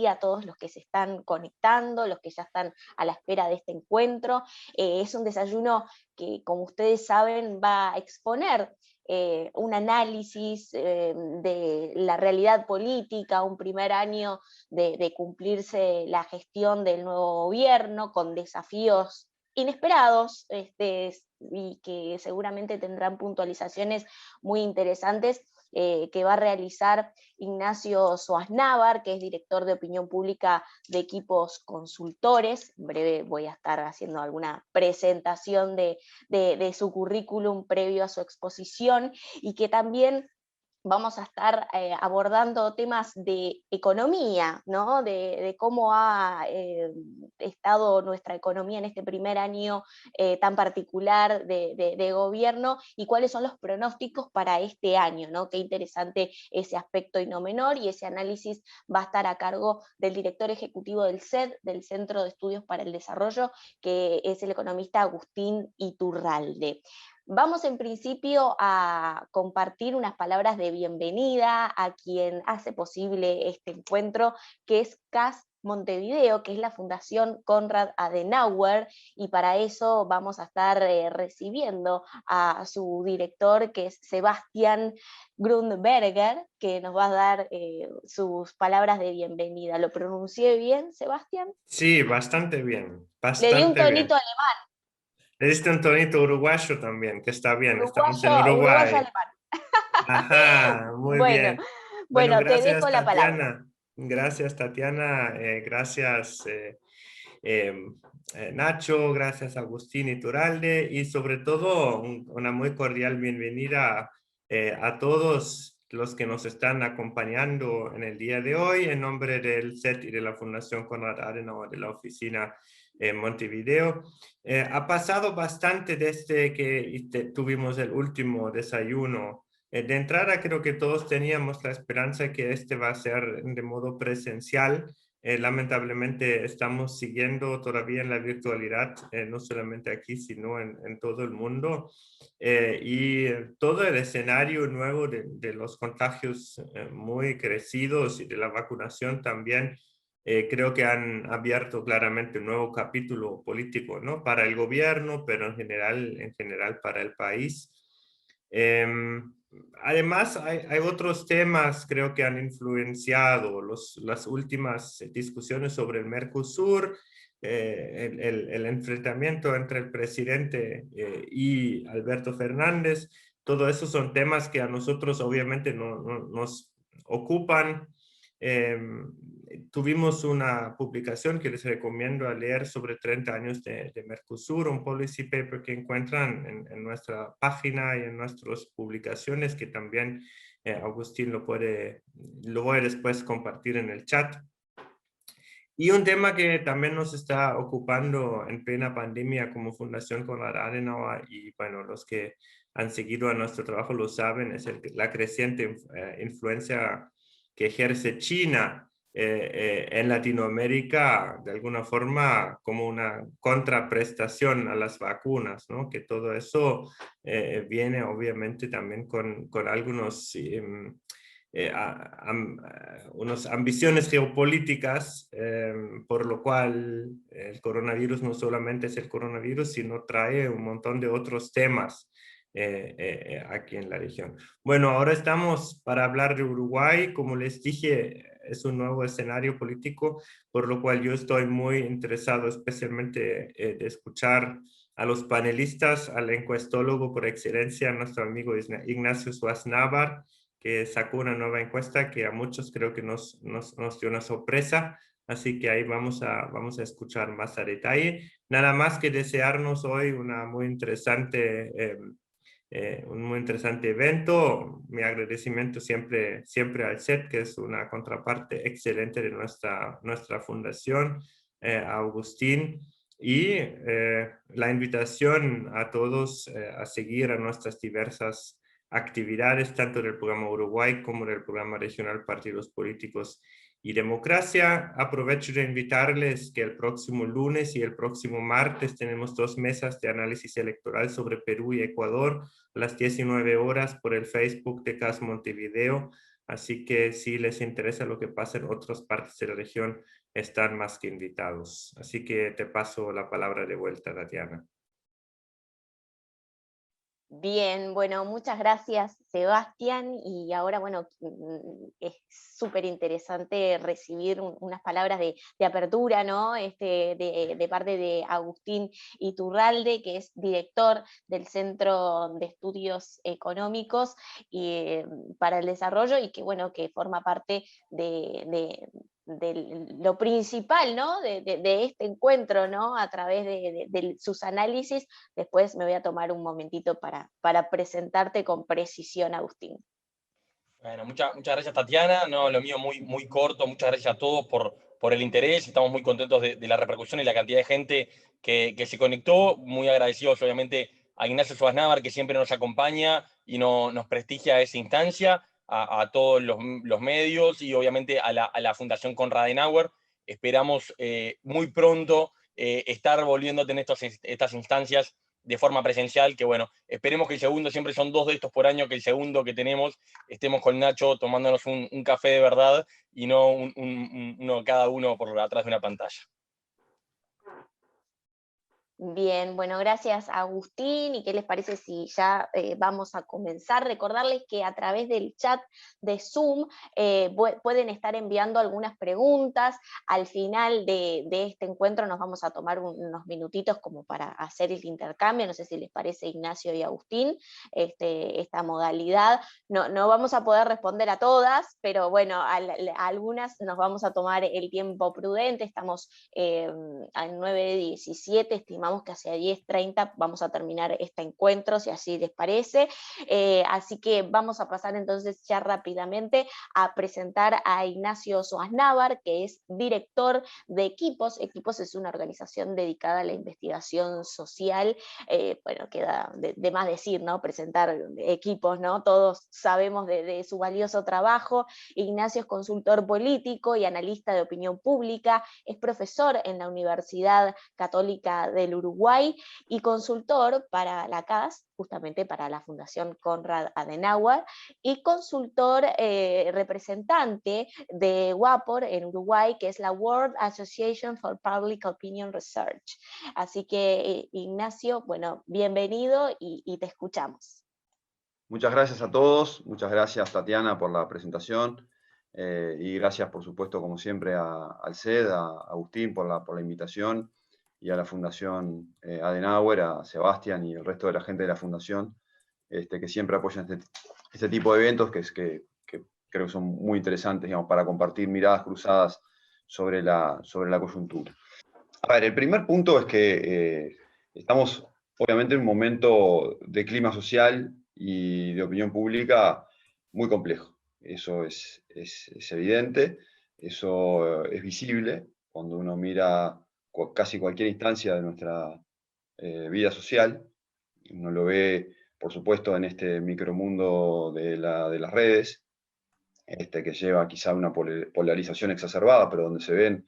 día a todos los que se están conectando, los que ya están a la espera de este encuentro. Es un desayuno que, como ustedes saben, va a exponer un análisis de la realidad política, un primer año de cumplirse la gestión del nuevo gobierno con desafíos inesperados, y que seguramente tendrán puntualizaciones muy interesantes, que va a realizar Ignacio Soasnávar, que es director de opinión pública de Equipos Consultores. En breve voy a estar haciendo alguna presentación de su currículum previo a su exposición, y que también vamos a estar abordando temas de economía, ¿no? De cómo ha estado nuestra economía en este primer año tan particular de gobierno, y cuáles son los pronósticos para este año, ¿no? Qué interesante ese aspecto y no menor, y ese análisis va a estar a cargo del director ejecutivo del CED, del Centro de Estudios para el Desarrollo, que es el economista Agustín Iturralde. Vamos en principio a compartir unas palabras de bienvenida a quien hace posible este encuentro, que es CAS Montevideo, que es la Fundación Konrad Adenauer, y para eso vamos a estar recibiendo a su director, que es Sebastián Grundberger, que nos va a dar sus palabras de bienvenida. ¿Lo pronuncié bien, Sebastián? Sí, bastante bien, Le di un bastante tonito bien. alemán, Le diste un tonito uruguayo también, que está bien, estamos en uruguayo Uruguay. alemán. Ajá, muy Bueno, bien. Bueno, bueno, te dejo gracias la palabra. Tatiana. Gracias Tatiana, gracias em, Nacho, gracias Agustín Iturralde y sobre todo una muy cordial bienvenida a todos los que nos están acompañando en el día de hoy en nombre del CET y de la Fundación Konrad Adenauer de la oficina en Montevideo. Ha pasado bastante desde que tuvimos el último desayuno. De entrada, creo que todos teníamos la esperanza que este va a ser de modo presencial. Lamentablemente estamos siguiendo todavía en la virtualidad, no solamente aquí, sino en todo el mundo. Y todo el escenario nuevo de los contagios muy crecidos y de la vacunación también creo que han abierto claramente un nuevo capítulo político, ¿no? Para el gobierno, pero en general para el país. Además, hay otros temas, creo que han influenciado las últimas discusiones sobre el Mercosur, el enfrentamiento entre el presidente y Alberto Fernández. Todo eso son temas que a nosotros obviamente nos ocupan. Eh, Tuvimos una publicación que les recomiendo a leer sobre 30 años de Mercosur, un policy paper que encuentran en nuestra página y en nuestras publicaciones, que también Agustín lo voy a después compartir en el chat. Y un tema que también nos está ocupando en plena pandemia como Fundación Konrad Adenauer, y bueno, los que han seguido a nuestro trabajo lo saben, es la creciente influencia que ejerce China en Latinoamérica, de alguna forma como una contraprestación a las vacunas, ¿no? Que todo eso viene obviamente también con algunos unas ambiciones geopolíticas, por lo cual el coronavirus no solamente es el coronavirus, sino trae un montón de otros temas aquí en la región. Bueno, ahora estamos para hablar de Uruguay. Como les dije, es un nuevo escenario político, por lo cual yo estoy muy interesado especialmente de escuchar a los panelistas, al encuestólogo por excelencia, nuestro amigo Ignacio Soasnávar, que sacó una nueva encuesta que a muchos creo que nos dio una sorpresa, así que ahí vamos a escuchar más a detalle. Nada más que desearnos hoy un muy interesante evento. Mi agradecimiento siempre al CET, que es una contraparte excelente de nuestra fundación, a Agustín, y la invitación a todos a seguir a nuestras diversas actividades, tanto del programa Uruguay como del programa regional Partidos Políticos y Democracia. Aprovecho de invitarles que el próximo lunes y el próximo martes tenemos 2 mesas de análisis electoral sobre Perú y Ecuador a las 19 horas por el Facebook de CAS Montevideo. Así que si les interesa lo que pasa en otras partes de la región, están más que invitados. Así que te paso la palabra de vuelta, Tatiana. Bien, bueno, muchas gracias, Sebastián. Y ahora, bueno, es súper interesante recibir unas palabras de apertura, ¿no? De parte de Agustín Iturralde, que es director del Centro de Estudios Económicos para el Desarrollo, y que, bueno, que forma parte de lo principal, ¿no? De este encuentro, ¿no? A través de sus análisis. Después me voy a tomar un momentito para presentarte con precisión, Agustín. Bueno, muchas gracias, Tatiana. No, lo mío muy corto. Muchas gracias a todos por el interés. Estamos muy contentos de la repercusión y la cantidad de gente que se conectó. Muy agradecidos, obviamente, a Ignacio Schwarzenegger, que siempre nos acompaña y nos prestigia esa instancia, a todos los medios y, obviamente, a la Fundación Konrad Adenauer. Esperamos muy pronto estar volviendo a tener estas instancias de forma presencial, que bueno, esperemos que el segundo, siempre son 2 de estos por año, que el segundo que tenemos estemos con Nacho tomándonos un café de verdad y no uno cada uno por atrás de una pantalla. Bien, bueno, gracias, Agustín. ¿Y qué les parece si ya vamos a comenzar? Recordarles que a través del chat de Zoom pueden estar enviando algunas preguntas. Al final de este encuentro nos vamos a tomar unos minutitos como para hacer el intercambio. No sé si les parece, Ignacio y Agustín, esta modalidad. No vamos a poder responder a todas, pero bueno, a algunas nos vamos a tomar el tiempo prudente. Estamos a 9:17, estimamos que hacia 10:30 vamos a terminar este encuentro, si así les parece. Así que vamos a pasar entonces ya rápidamente a presentar a Ignacio Schwarzenegger, que es director de Equipos. Equipos es una organización dedicada a la investigación social. Bueno, queda de más decir, ¿no? Presentar Equipos, ¿no? Todos sabemos de su valioso trabajo. Ignacio es consultor político y analista de opinión pública, es profesor en la Universidad Católica del Uruguay y consultor para la CAS, justamente para la Fundación Konrad Adenauer, y consultor representante de WAPOR en Uruguay, que es la World Association for Public Opinion Research. Así que, Ignacio, bueno, bienvenido y te escuchamos. Muchas gracias a todos, muchas gracias, Tatiana, por la presentación, y gracias, por supuesto, como siempre, al CED, a Agustín por la invitación, y a la Fundación Adenauer, a Sebastián y el resto de la gente de la Fundación, que siempre apoyan este tipo de eventos que creo que son muy interesantes, digamos, para compartir miradas cruzadas sobre la coyuntura. A ver, el primer punto es que estamos obviamente en un momento de clima social y de opinión pública muy complejo. Eso es evidente, eso es visible cuando uno mira casi cualquier instancia de nuestra vida social. Uno lo ve, por supuesto, en este micromundo de las redes, que lleva quizá una polarización exacerbada, pero donde se ven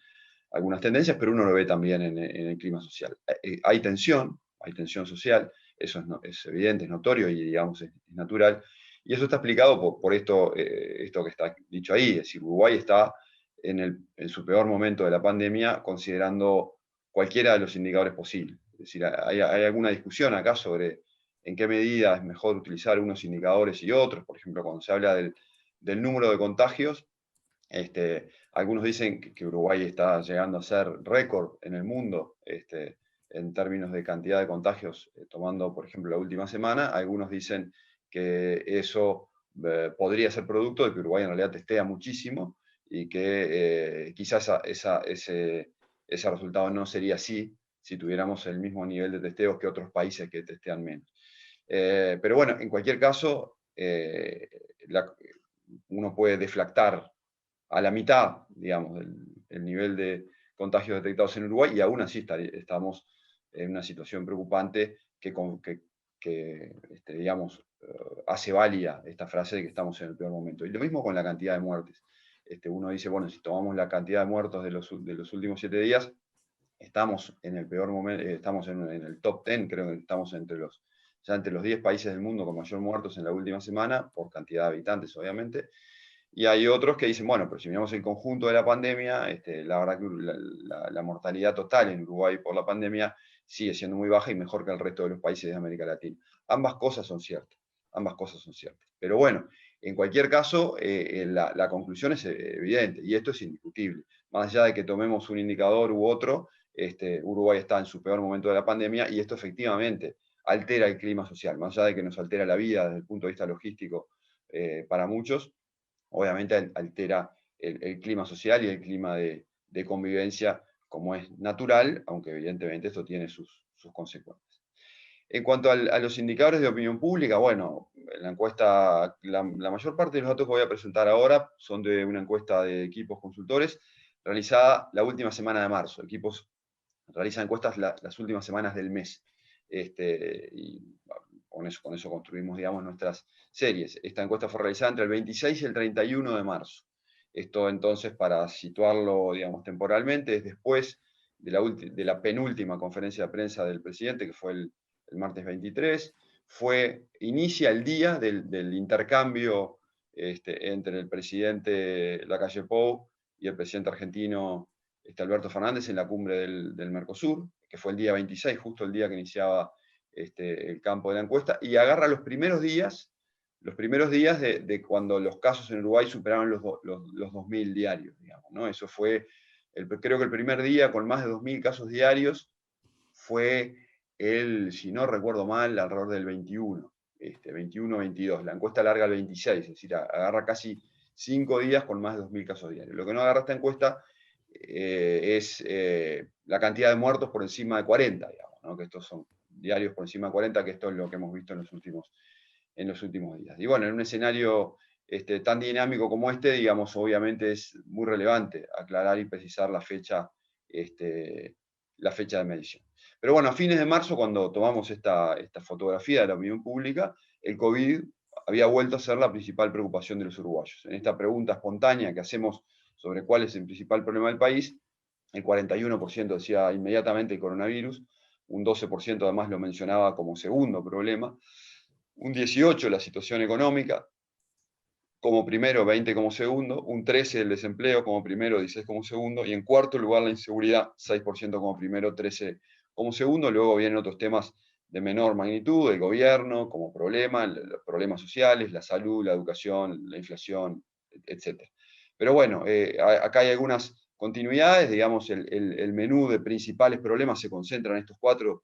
algunas tendencias, pero uno lo ve también en el clima social. Hay tensión social, eso es evidente, es notorio y, digamos, es natural, y eso está explicado por esto que está dicho ahí, es decir, Uruguay está en su peor momento de la pandemia, considerando cualquiera de los indicadores posibles. Es decir, hay alguna discusión acá sobre en qué medida es mejor utilizar unos indicadores y otros. Por ejemplo, cuando se habla del número de contagios, algunos dicen que Uruguay está llegando a ser récord en el mundo en términos de cantidad de contagios, tomando, por ejemplo, la última semana. Algunos dicen que eso podría ser producto de que Uruguay en realidad testea muchísimo y que quizás ese resultado no sería así si tuviéramos el mismo nivel de testeos que otros países que testean menos. Pero bueno, en cualquier caso, uno puede deflactar a la mitad, digamos, el nivel de contagios detectados en Uruguay, y aún así estamos en una situación preocupante que digamos, hace válida esta frase de que estamos en el peor momento. Y lo mismo con la cantidad de muertes. Uno dice, bueno, si tomamos la cantidad de muertos de los últimos 7 días, estamos en el peor momento, estamos en el top 10, creo que estamos entre los 10 países del mundo con mayor muertos en la última semana, por cantidad de habitantes, obviamente. Y hay otros que dicen, bueno, pero si miramos el conjunto de la pandemia, la verdad que la mortalidad total en Uruguay por la pandemia sigue siendo muy baja y mejor que el resto de los países de América Latina. Ambas cosas son ciertas, ambas cosas son ciertas. Pero bueno, en cualquier caso, la conclusión es evidente, y esto es indiscutible. Más allá de que tomemos un indicador u otro, Uruguay está en su peor momento de la pandemia, y esto efectivamente altera el clima social, más allá de que nos altera la vida desde el punto de vista logístico para muchos, obviamente altera el clima social y el clima de convivencia como es natural, aunque evidentemente esto tiene sus consecuencias. En cuanto a los indicadores de opinión pública, bueno, la encuesta, la mayor parte de los datos que voy a presentar ahora son de una encuesta de equipos consultores realizada la última semana de marzo. Equipos realizan encuestas las últimas semanas del mes. Y con eso construimos, digamos, nuestras series. Esta encuesta fue realizada entre el 26 y el 31 de marzo. Esto entonces, para situarlo, digamos, temporalmente, es después de la penúltima conferencia de prensa del presidente, que fue el martes 23, inicia el día del intercambio entre el presidente Lacalle Pou y el presidente argentino Alberto Fernández en la cumbre del Mercosur, que fue el día 26, justo el día que iniciaba el campo de la encuesta, y agarra los primeros días de cuando los casos en Uruguay superaron los 2.000 diarios, digamos, ¿no? Eso fue, creo que el primer día con más de 2.000 casos diarios fue si no recuerdo mal, alrededor del 21, 21-22. La encuesta larga el 26, es decir, agarra casi 5 días con más de 2.000 casos diarios. Lo que no agarra esta encuesta es la cantidad de muertos por encima de 40, digamos, ¿no? Que estos son diarios por encima de 40, que esto es lo que hemos visto en los últimos días. Y bueno, en un escenario tan dinámico como digamos, obviamente es muy relevante aclarar y precisar la fecha de medición. Pero bueno, a fines de marzo, cuando tomamos esta fotografía de la opinión pública, el COVID había vuelto a ser la principal preocupación de los uruguayos. En esta pregunta espontánea que hacemos sobre cuál es el principal problema del país, el 41% decía inmediatamente el coronavirus, un 12% además lo mencionaba como segundo problema, un 18% la situación económica como primero, 20% como segundo, un 13% el desempleo como primero, 16% como segundo, y en cuarto lugar la inseguridad, 6% como primero, 13% como segundo. Luego vienen otros temas de menor magnitud, el gobierno como problema, los problemas sociales, la salud, la educación, la inflación, etc. Pero bueno, acá hay algunas continuidades, digamos, el menú de principales problemas se concentra en estos 4,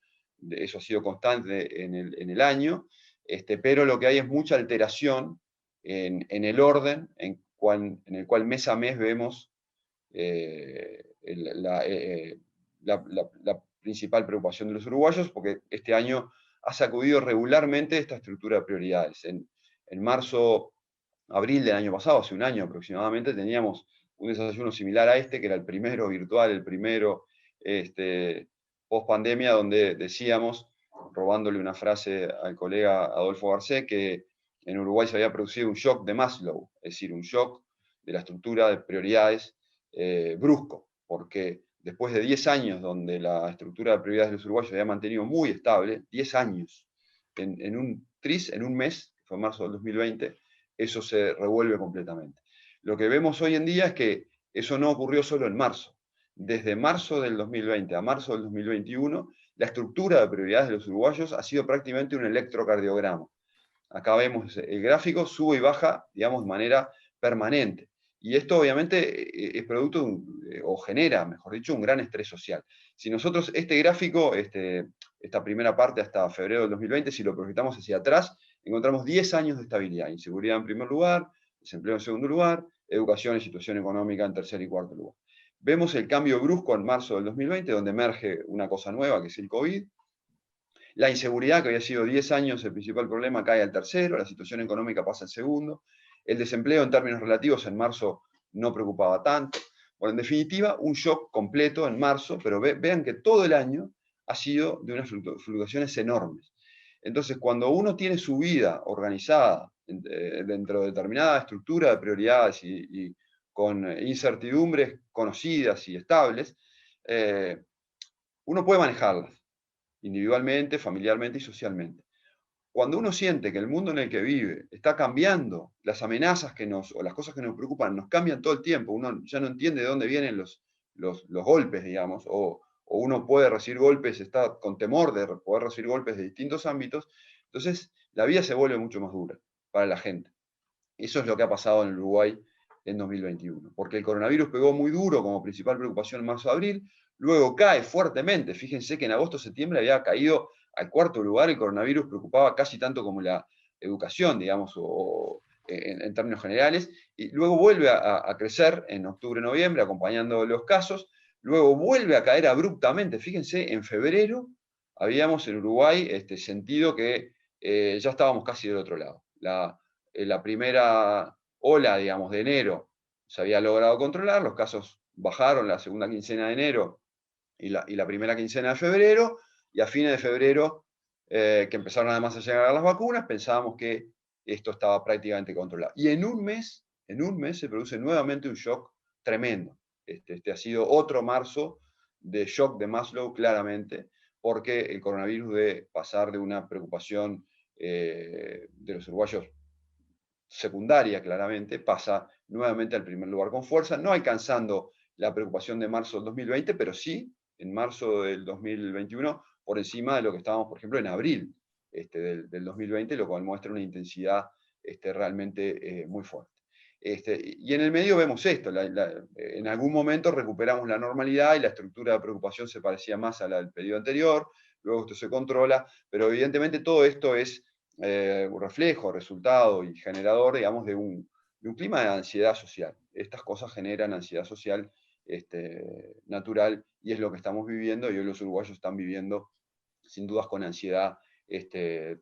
eso ha sido constante en el año, pero lo que hay es mucha alteración en el orden en el cual mes a mes vemos la principal preocupación de los uruguayos, porque este año ha sacudido regularmente esta estructura de prioridades. En marzo, abril del año pasado, hace un año aproximadamente, teníamos un desayuno similar a que era el primero virtual, el primero post pandemia, donde decíamos, robándole una frase al colega Adolfo Garcés, que en Uruguay se había producido un shock de Maslow, es decir, un shock de la estructura de prioridades brusco, porque después de 10 años donde la estructura de prioridades de los uruguayos se había mantenido muy estable, 10 años, en un mes, que fue marzo del 2020, eso se revuelve completamente. Lo que vemos hoy en día es que eso no ocurrió solo en marzo. Desde marzo del 2020 a marzo del 2021, la estructura de prioridades de los uruguayos ha sido prácticamente un electrocardiograma. Acá vemos el gráfico, sube y baja, digamos, de manera permanente. Y esto obviamente es producto o genera, mejor dicho, un gran estrés social. Si nosotros este gráfico, esta primera parte hasta febrero del 2020, si lo proyectamos hacia atrás, encontramos 10 años de estabilidad. Inseguridad en primer lugar, desempleo en segundo lugar, educación y situación económica en tercer y cuarto lugar. Vemos el cambio brusco en marzo del 2020, donde emerge una cosa nueva, que es el COVID. La inseguridad, que había sido 10 años el principal problema, cae al tercero, la situación económica pasa al segundo, el desempleo en términos relativos en marzo no preocupaba tanto. Bueno, en definitiva, un shock completo en marzo, pero vean que todo el año ha sido de unas fluctuaciones enormes. Entonces, cuando uno tiene su vida organizada dentro de determinada estructura de prioridades y con incertidumbres conocidas y estables, uno puede manejarlas individualmente, familiarmente y socialmente. cuando uno siente que el mundo en el que vive está cambiando, las amenazas o las cosas que nos preocupan nos cambian todo el tiempo, uno ya no entiende de dónde vienen los golpes, digamos, o uno puede recibir golpes, está con temor de poder recibir golpes de distintos ámbitos, entonces la vida se vuelve mucho más dura para la gente. Eso es lo que ha pasado en Uruguay en 2021, porque el coronavirus pegó muy duro como principal preocupación en marzo-abril, luego cae fuertemente. Fíjense que en agosto-septiembre había caído al cuarto lugar, el coronavirus preocupaba casi tanto como la educación, digamos, en términos generales, y luego vuelve a crecer en octubre-noviembre, acompañando los casos, luego vuelve a caer abruptamente. Fíjense, en febrero habíamos en Uruguay sentido que ya estábamos casi del otro lado. La primera ola, digamos, de enero se había logrado controlar, los casos bajaron la segunda quincena de enero y la primera quincena de febrero, y a fines de febrero, que empezaron además a llegar las vacunas, pensábamos que esto estaba prácticamente controlado. Y en un mes se produce nuevamente un shock tremendo. Este ha sido otro marzo de shock de Maslow, claramente, porque el coronavirus, de pasar de una preocupación de los uruguayos secundaria, claramente, pasa nuevamente al primer lugar con fuerza, no alcanzando la preocupación de marzo del 2020, pero sí en marzo del 2021 por encima de lo que estábamos, por ejemplo, en abril del 2020, lo cual muestra una intensidad realmente muy fuerte. Y en el medio vemos esto, en algún momento recuperamos la normalidad y la estructura de preocupación se parecía más a la del periodo anterior, luego esto se controla, pero evidentemente todo esto es un reflejo, resultado y generador, digamos, de un clima de ansiedad social. Estas cosas generan ansiedad social natural, y es lo que estamos viviendo, y hoy los uruguayos están viviendo sin dudas con ansiedad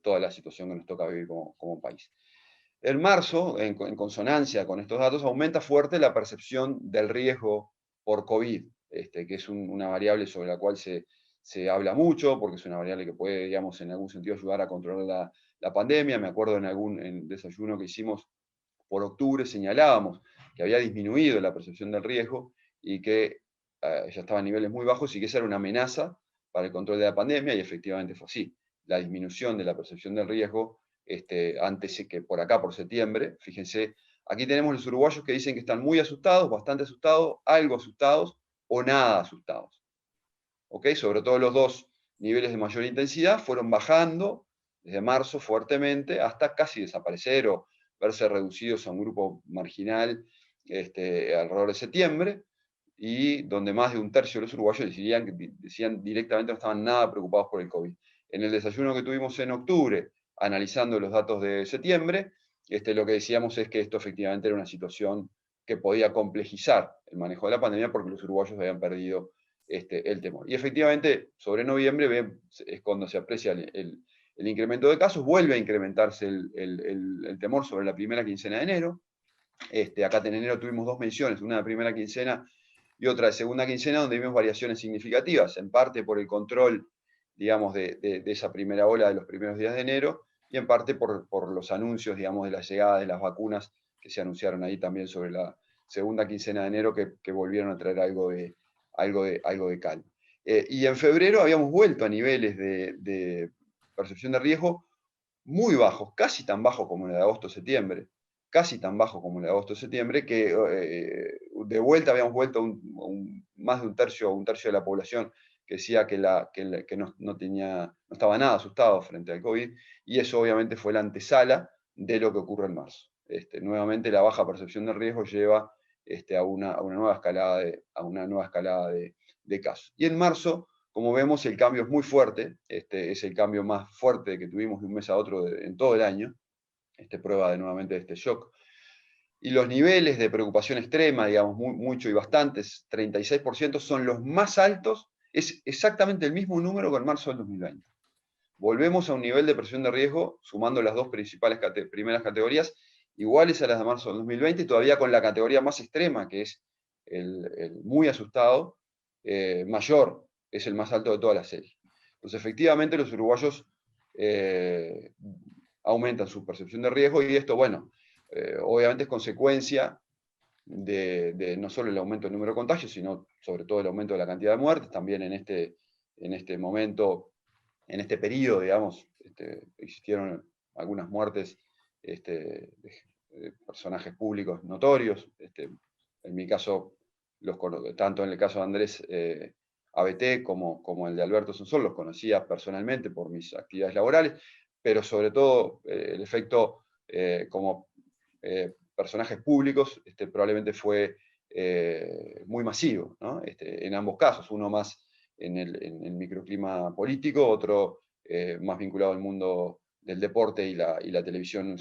toda la situación que nos toca vivir como país. En marzo, en consonancia con estos datos, aumenta fuerte la percepción del riesgo por COVID, que es una variable sobre la cual se habla mucho, porque es una variable que puede, digamos, en algún sentido ayudar a controlar la pandemia. Me acuerdo en algún desayuno que hicimos por octubre, señalábamos que había disminuido la percepción del riesgo y que ya estaba a niveles muy bajos y que esa era una amenaza para el control de la pandemia, y efectivamente fue así. La disminución de la percepción del riesgo antes que por acá, por septiembre, fíjense, aquí tenemos los uruguayos que dicen que están muy asustados, bastante asustados, algo asustados o nada asustados. ¿Okay? Sobre todo los dos niveles de mayor intensidad fueron bajando desde marzo fuertemente hasta casi desaparecer o verse reducidos a un grupo marginal alrededor de septiembre, y donde más de un tercio de los uruguayos decían directamente no estaban nada preocupados por el COVID. En el desayuno que tuvimos en octubre, analizando los datos de septiembre, lo que decíamos es que esto efectivamente era una situación que podía complejizar el manejo de la pandemia porque los uruguayos habían perdido el temor. Y efectivamente, sobre noviembre es cuando se aprecia el incremento de casos, vuelve a incrementarse el temor sobre la primera quincena de enero. Acá en enero tuvimos dos mediciones, una de primera quincena y otra de segunda quincena, donde vimos variaciones significativas, en parte por el control, digamos, de esa primera ola de los primeros días de enero, y en parte por los anuncios, digamos, de la llegada de las vacunas que se anunciaron ahí también sobre la segunda quincena de enero, que volvieron a traer algo de calma. Y en febrero habíamos vuelto a niveles de percepción de riesgo muy bajos, casi tan bajos como el de agosto-septiembre, que de vuelta habíamos vuelto a más de un tercio de la población que decía que no estaba nada asustado frente al COVID, y eso obviamente fue la antesala de lo que ocurre en marzo. Nuevamente la baja percepción de riesgo lleva a una nueva escalada de casos. Y en marzo, como vemos, el cambio es muy fuerte, es el cambio más fuerte que tuvimos de un mes a otro en todo el año, prueba nuevamente de este shock. Y los niveles de preocupación extrema, digamos, mucho y bastantes, 36%, son los más altos, es exactamente el mismo número que en marzo del 2020. Volvemos a un nivel de percepción de riesgo, sumando las dos primeras categorías, iguales a las de marzo del 2020, y todavía con la categoría más extrema, que es el muy asustado, mayor, es el más alto de toda la serie. Entonces, efectivamente, los uruguayos aumentan su percepción de riesgo, y esto, bueno, obviamente es consecuencia de no solo el aumento del número de contagios, sino sobre todo el aumento de la cantidad de muertes, también en este momento, en este periodo, digamos, existieron algunas muertes de personajes públicos notorios. En mi caso, tanto en el caso de Andrés ABT como el de Alberto Sonsol, los conocía personalmente por mis actividades laborales, pero sobre todo el efecto como personajes públicos probablemente fue muy masivo, ¿no? En ambos casos, uno más en el microclima político, otro más vinculado al mundo del deporte y la televisión en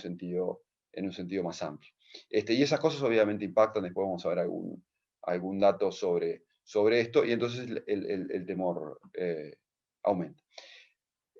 un sentido más amplio. Y esas cosas obviamente impactan, después vamos a ver algún dato sobre esto, y entonces el temor aumenta.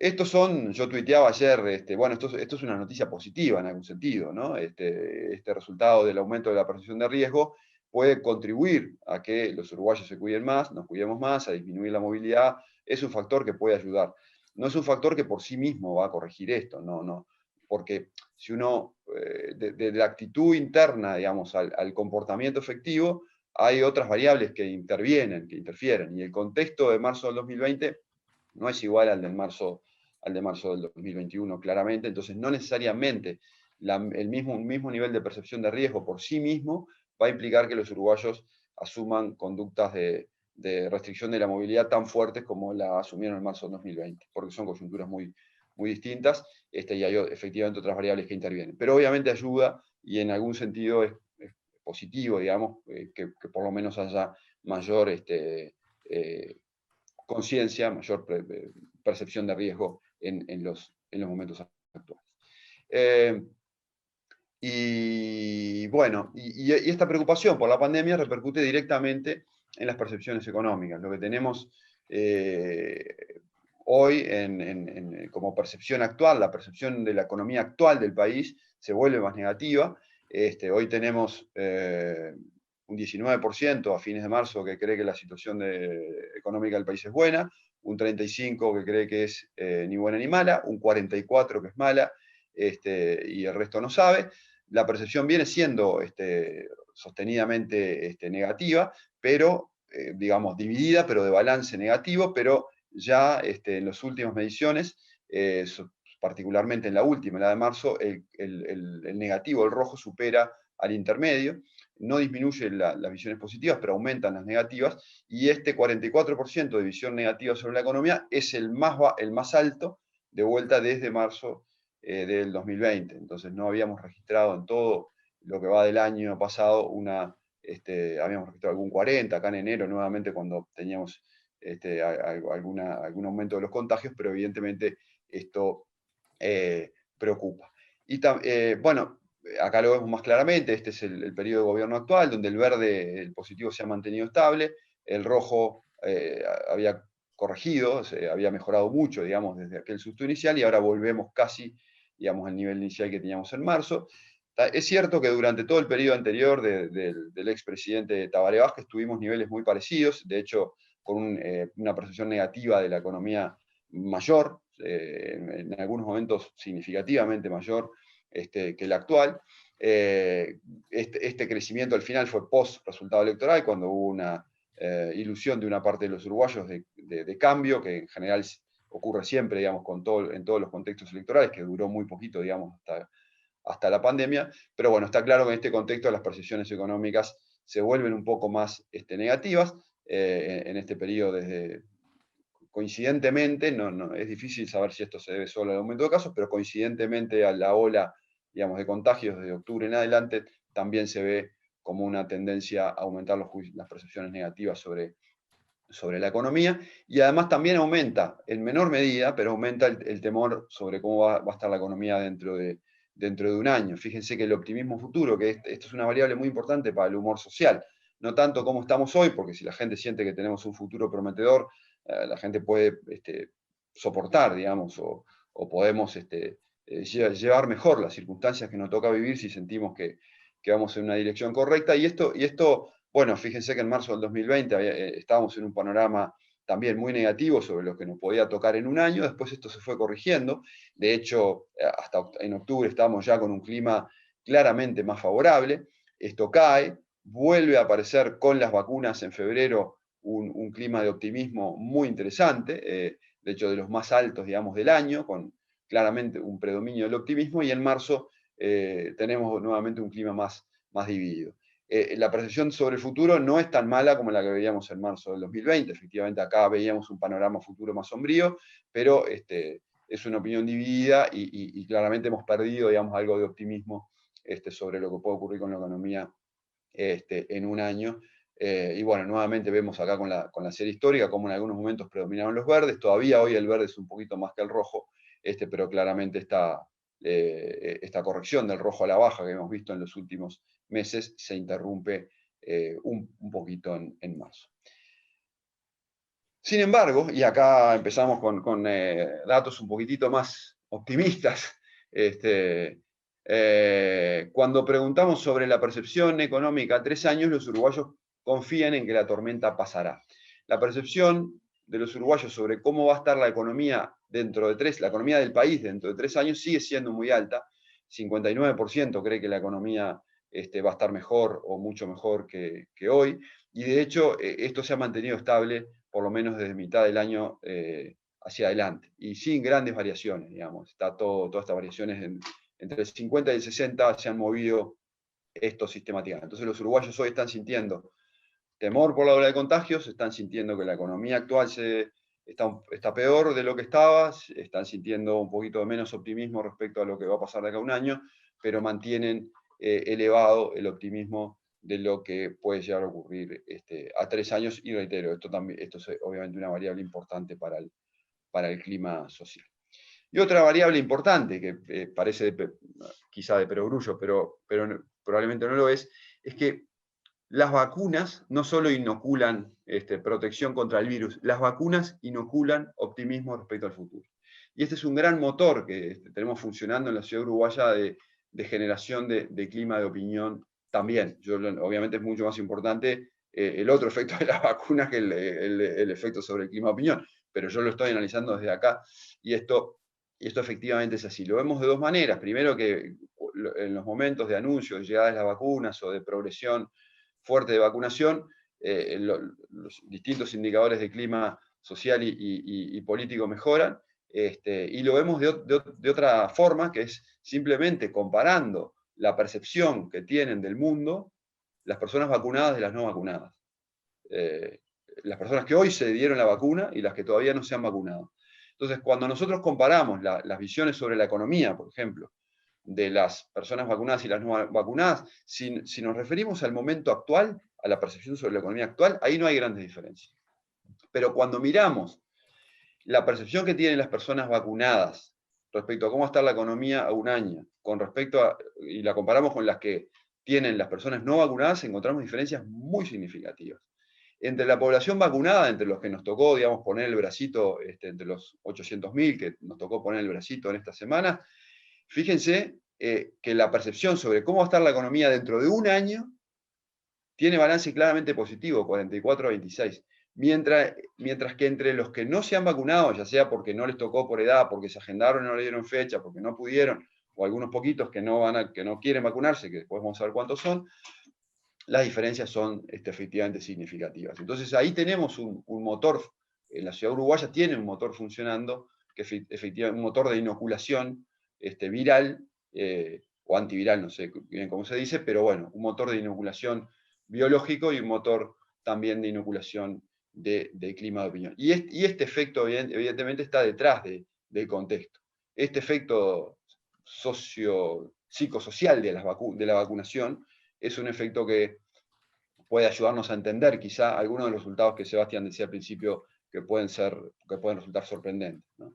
Yo tuiteaba ayer, bueno, esto es una noticia positiva en algún sentido, ¿no? Este resultado del aumento de la percepción de riesgo puede contribuir a que los uruguayos se cuiden más, nos cuidemos más, a disminuir la movilidad. Es un factor que puede ayudar. No es un factor que por sí mismo va a corregir esto, no, porque si uno, de la actitud interna, digamos, al comportamiento efectivo, hay otras variables que interfieren, y el contexto de marzo del 2020 no es igual al de marzo del 2021, claramente. Entonces, no necesariamente el mismo nivel de percepción de riesgo por sí mismo va a implicar que los uruguayos asuman conductas de restricción de la movilidad tan fuertes como la asumieron en marzo del 2020, porque son coyunturas muy, muy distintas, y hay efectivamente otras variables que intervienen. Pero obviamente ayuda, y en algún sentido es positivo, digamos, que por lo menos haya mayor conciencia, mayor percepción de riesgo en los momentos actuales. Y bueno, y esta preocupación por la pandemia repercute directamente en las percepciones económicas. Lo que tenemos hoy como percepción actual, la percepción de la economía actual del país se vuelve más negativa. Hoy tenemos un 19% a fines de marzo que cree que la situación económica del país es buena, un 35% que cree que es ni buena ni mala, un 44% que es mala, y el resto no sabe. La percepción viene siendo sostenidamente negativa, pero, digamos, dividida, pero de balance negativo, pero ya en las últimas mediciones, particularmente en la última, la de marzo, el negativo, el rojo, supera al intermedio. No disminuyen las visiones positivas, pero aumentan las negativas, y este 44% de visión negativa sobre la economía es el más alto de vuelta desde marzo del 2020. Entonces no habíamos registrado en todo lo que va del año pasado habíamos registrado algún 40, acá en enero nuevamente cuando teníamos algún aumento de los contagios, pero evidentemente esto preocupa. Y bueno, acá lo vemos más claramente, este es el periodo de gobierno actual, donde el verde, el positivo, se ha mantenido estable, el rojo había corregido, había mejorado mucho, digamos, desde aquel susto inicial, y ahora volvemos casi, digamos, al nivel inicial que teníamos en marzo. Es cierto que durante todo el periodo anterior del expresidente Tabaré Vázquez tuvimos niveles muy parecidos, de hecho, con una percepción negativa de la economía mayor, en algunos momentos significativamente mayor que el actual. Este crecimiento al final fue post resultado electoral, cuando hubo una ilusión de una parte de los uruguayos de cambio, que en general ocurre siempre, digamos, en todos los contextos electorales, que duró muy poquito, digamos, hasta la pandemia. Pero bueno, está claro que en este contexto las percepciones económicas se vuelven un poco más negativas en este periodo. Coincidentemente, no, es difícil saber si esto se debe solo al aumento de casos, pero coincidentemente a la ola, digamos, de contagios de octubre en adelante, también se ve como una tendencia a aumentar las percepciones negativas sobre la economía, y además también aumenta, en menor medida, pero aumenta el temor sobre cómo va a estar la economía dentro de un año. Fíjense que el optimismo futuro, que esto es una variable muy importante para el humor social, no tanto cómo estamos hoy, porque si la gente siente que tenemos un futuro prometedor, la gente puede soportar, digamos, o podemos llevar mejor las circunstancias que nos toca vivir si sentimos que vamos en una dirección correcta. Y esto, bueno, fíjense que en marzo del 2020 estábamos en un panorama también muy negativo sobre lo que nos podía tocar en un año. Después esto se fue corrigiendo. De hecho, hasta en octubre estábamos ya con un clima claramente más favorable. Esto cae, vuelve a aparecer con las vacunas en febrero un clima de optimismo muy interesante, de hecho de los más altos, digamos, del año, claramente un predominio del optimismo, y en marzo tenemos nuevamente un clima más dividido. La percepción sobre el futuro no es tan mala como la que veíamos en marzo del 2020. Efectivamente, acá veíamos un panorama futuro más sombrío, pero es una opinión dividida y claramente hemos perdido, digamos, algo de optimismo sobre lo que puede ocurrir con la economía en un año. Y bueno, nuevamente vemos acá con la serie histórica cómo en algunos momentos predominaron los verdes. Todavía hoy el verde es un poquito más que el rojo, pero claramente esta corrección del rojo a la baja que hemos visto en los últimos meses se interrumpe un poquito en marzo. Sin embargo, y acá empezamos con datos un poquitito más optimistas, cuando preguntamos sobre la percepción económica a 3 años, los uruguayos confían en que la tormenta pasará. La percepción de los uruguayos sobre cómo va a estar la economía la economía del país dentro de 3 años sigue siendo muy alta. 59% cree que la economía va a estar mejor o mucho mejor que hoy, y de hecho esto se ha mantenido estable por lo menos desde mitad del año hacia adelante, y sin grandes variaciones, digamos. Todas estas variaciones entre el 50 y el 60 se han movido esto sistemáticamente. Entonces los uruguayos hoy están sintiendo temor por la ola de contagios, están sintiendo que la economía actual está peor de lo que estaba, están sintiendo un poquito de menos optimismo respecto a lo que va a pasar de acá a un año, pero mantienen elevado el optimismo de lo que puede llegar a ocurrir a 3 años, y reitero, esto es obviamente una variable importante para el clima social. Y otra variable importante, que parece quizá de perogrullo, pero probablemente no lo es que las vacunas no solo inoculan protección contra el virus, las vacunas inoculan optimismo respecto al futuro. Y este es un gran motor que tenemos funcionando en la ciudad uruguaya de generación de clima de opinión también. Obviamente es mucho más importante el otro efecto de las vacunas que el efecto sobre el clima de opinión, pero yo lo estoy analizando desde acá, y esto efectivamente es así. Lo vemos de dos maneras. Primero, que en los momentos de anuncio de llegada de las vacunas o de progresión fuerte de vacunación, los distintos indicadores de clima social y político mejoran, y lo vemos de otra forma, que es simplemente comparando la percepción que tienen del mundo las personas vacunadas de las no vacunadas. Las personas que hoy se dieron la vacuna y las que todavía no se han vacunado. Entonces, cuando nosotros comparamos las visiones sobre la economía, por ejemplo, de las personas vacunadas y las no vacunadas, si nos referimos al momento actual, a la percepción sobre la economía actual, ahí no hay grandes diferencias. Pero cuando miramos la percepción que tienen las personas vacunadas respecto a cómo está la economía a un año, y la comparamos con las que tienen las personas no vacunadas, encontramos diferencias muy significativas. Entre la población vacunada, entre los que nos tocó, digamos, poner el bracito, entre los 800.000 que nos tocó poner el bracito en esta semana, fíjense que la percepción sobre cómo va a estar la economía dentro de un año tiene balance claramente positivo, 44-26. Mientras que entre los que no se han vacunado, ya sea porque no les tocó por edad, porque se agendaron y no le dieron fecha, porque no pudieron, o algunos poquitos que no quieren vacunarse, que después vamos a ver cuántos son, las diferencias son efectivamente significativas. Entonces ahí tenemos un motor, en la ciudad uruguaya tiene un motor funcionando, que efectivamente un motor de inoculación viral, o antiviral, no sé bien cómo se dice, pero bueno, un motor de inoculación biológico y un motor también de inoculación de clima de opinión. Y este efecto evidentemente está detrás del contexto. Este efecto psicosocial de la vacunación es un efecto que puede ayudarnos a entender quizá algunos de los resultados que Sebastián decía al principio que pueden resultar sorprendentes, ¿no?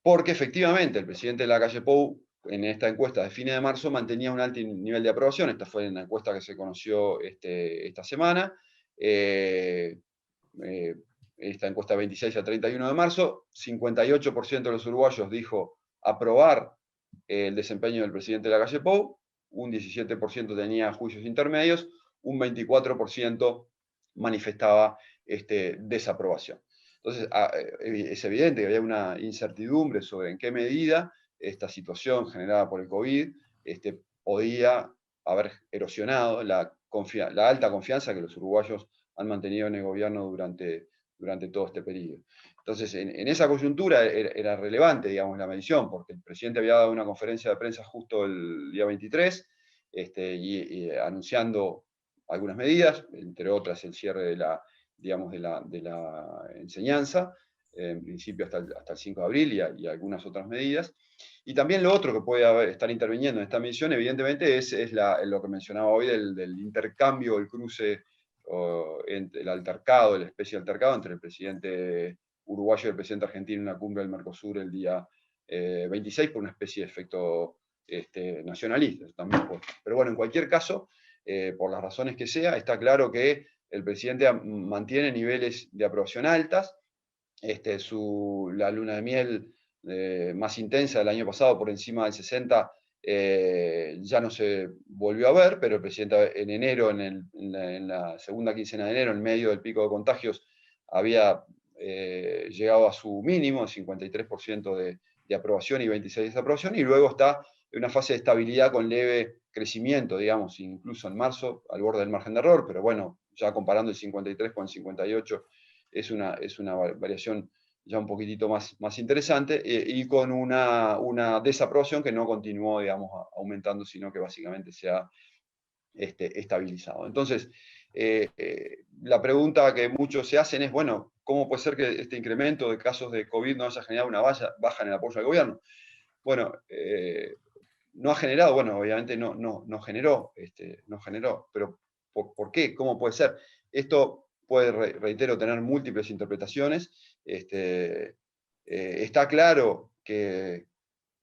Porque efectivamente el presidente de la calle Pou, en esta encuesta de fines de marzo, mantenía un alto nivel de aprobación. Esta fue una encuesta que se conoció esta semana. Esta encuesta 26 a 31 de marzo, 58% de los uruguayos dijo aprobar el desempeño del presidente de la calle Pou, un 17% tenía juicios intermedios, un 24% manifestaba desaprobación. Entonces, es evidente que había una incertidumbre sobre en qué medida esta situación generada por el COVID podía haber erosionado la alta confianza que los uruguayos han mantenido en el gobierno durante todo este periodo. Entonces, en esa coyuntura era relevante, digamos, la medición, porque el presidente había dado una conferencia de prensa justo el día 23, y anunciando algunas medidas, entre otras el cierre de la, digamos, de la enseñanza, en principio hasta el 5 de abril, y algunas otras medidas. Y también lo otro que puede estar interviniendo en esta medición, evidentemente, es lo que mencionaba hoy del intercambio, el cruce, el altercado, la especie de altercado entre el presidente uruguayo y el presidente argentino en una cumbre del Mercosur el día 26, por una especie de efecto nacionalista. También pero bueno, en cualquier caso, por las razones que sea, está claro que el presidente mantiene niveles de aprobación altas. La luna de miel más intensa del año pasado, por encima del 60, ya no se volvió a ver, pero el presidente en enero, en la segunda quincena de enero, en medio del pico de contagios, había llegado a su mínimo, el 53% de aprobación y 26% de desaprobación, y luego está en una fase de estabilidad con leve crecimiento, digamos, incluso en marzo, al borde del margen de error, pero bueno, ya comparando el 53 con el 58, es una variación ya un poquitito más interesante, y con una desaprobación que no continuó, digamos, aumentando, sino que básicamente se ha estabilizado. Entonces, la pregunta que muchos se hacen es, bueno, ¿cómo puede ser que este incremento de casos de COVID no haya generado una baja en el apoyo al gobierno? Bueno, no ha generado, bueno, obviamente no generó, pero ¿por qué? ¿Cómo puede ser? Esto puede, reitero, tener múltiples interpretaciones. Está claro que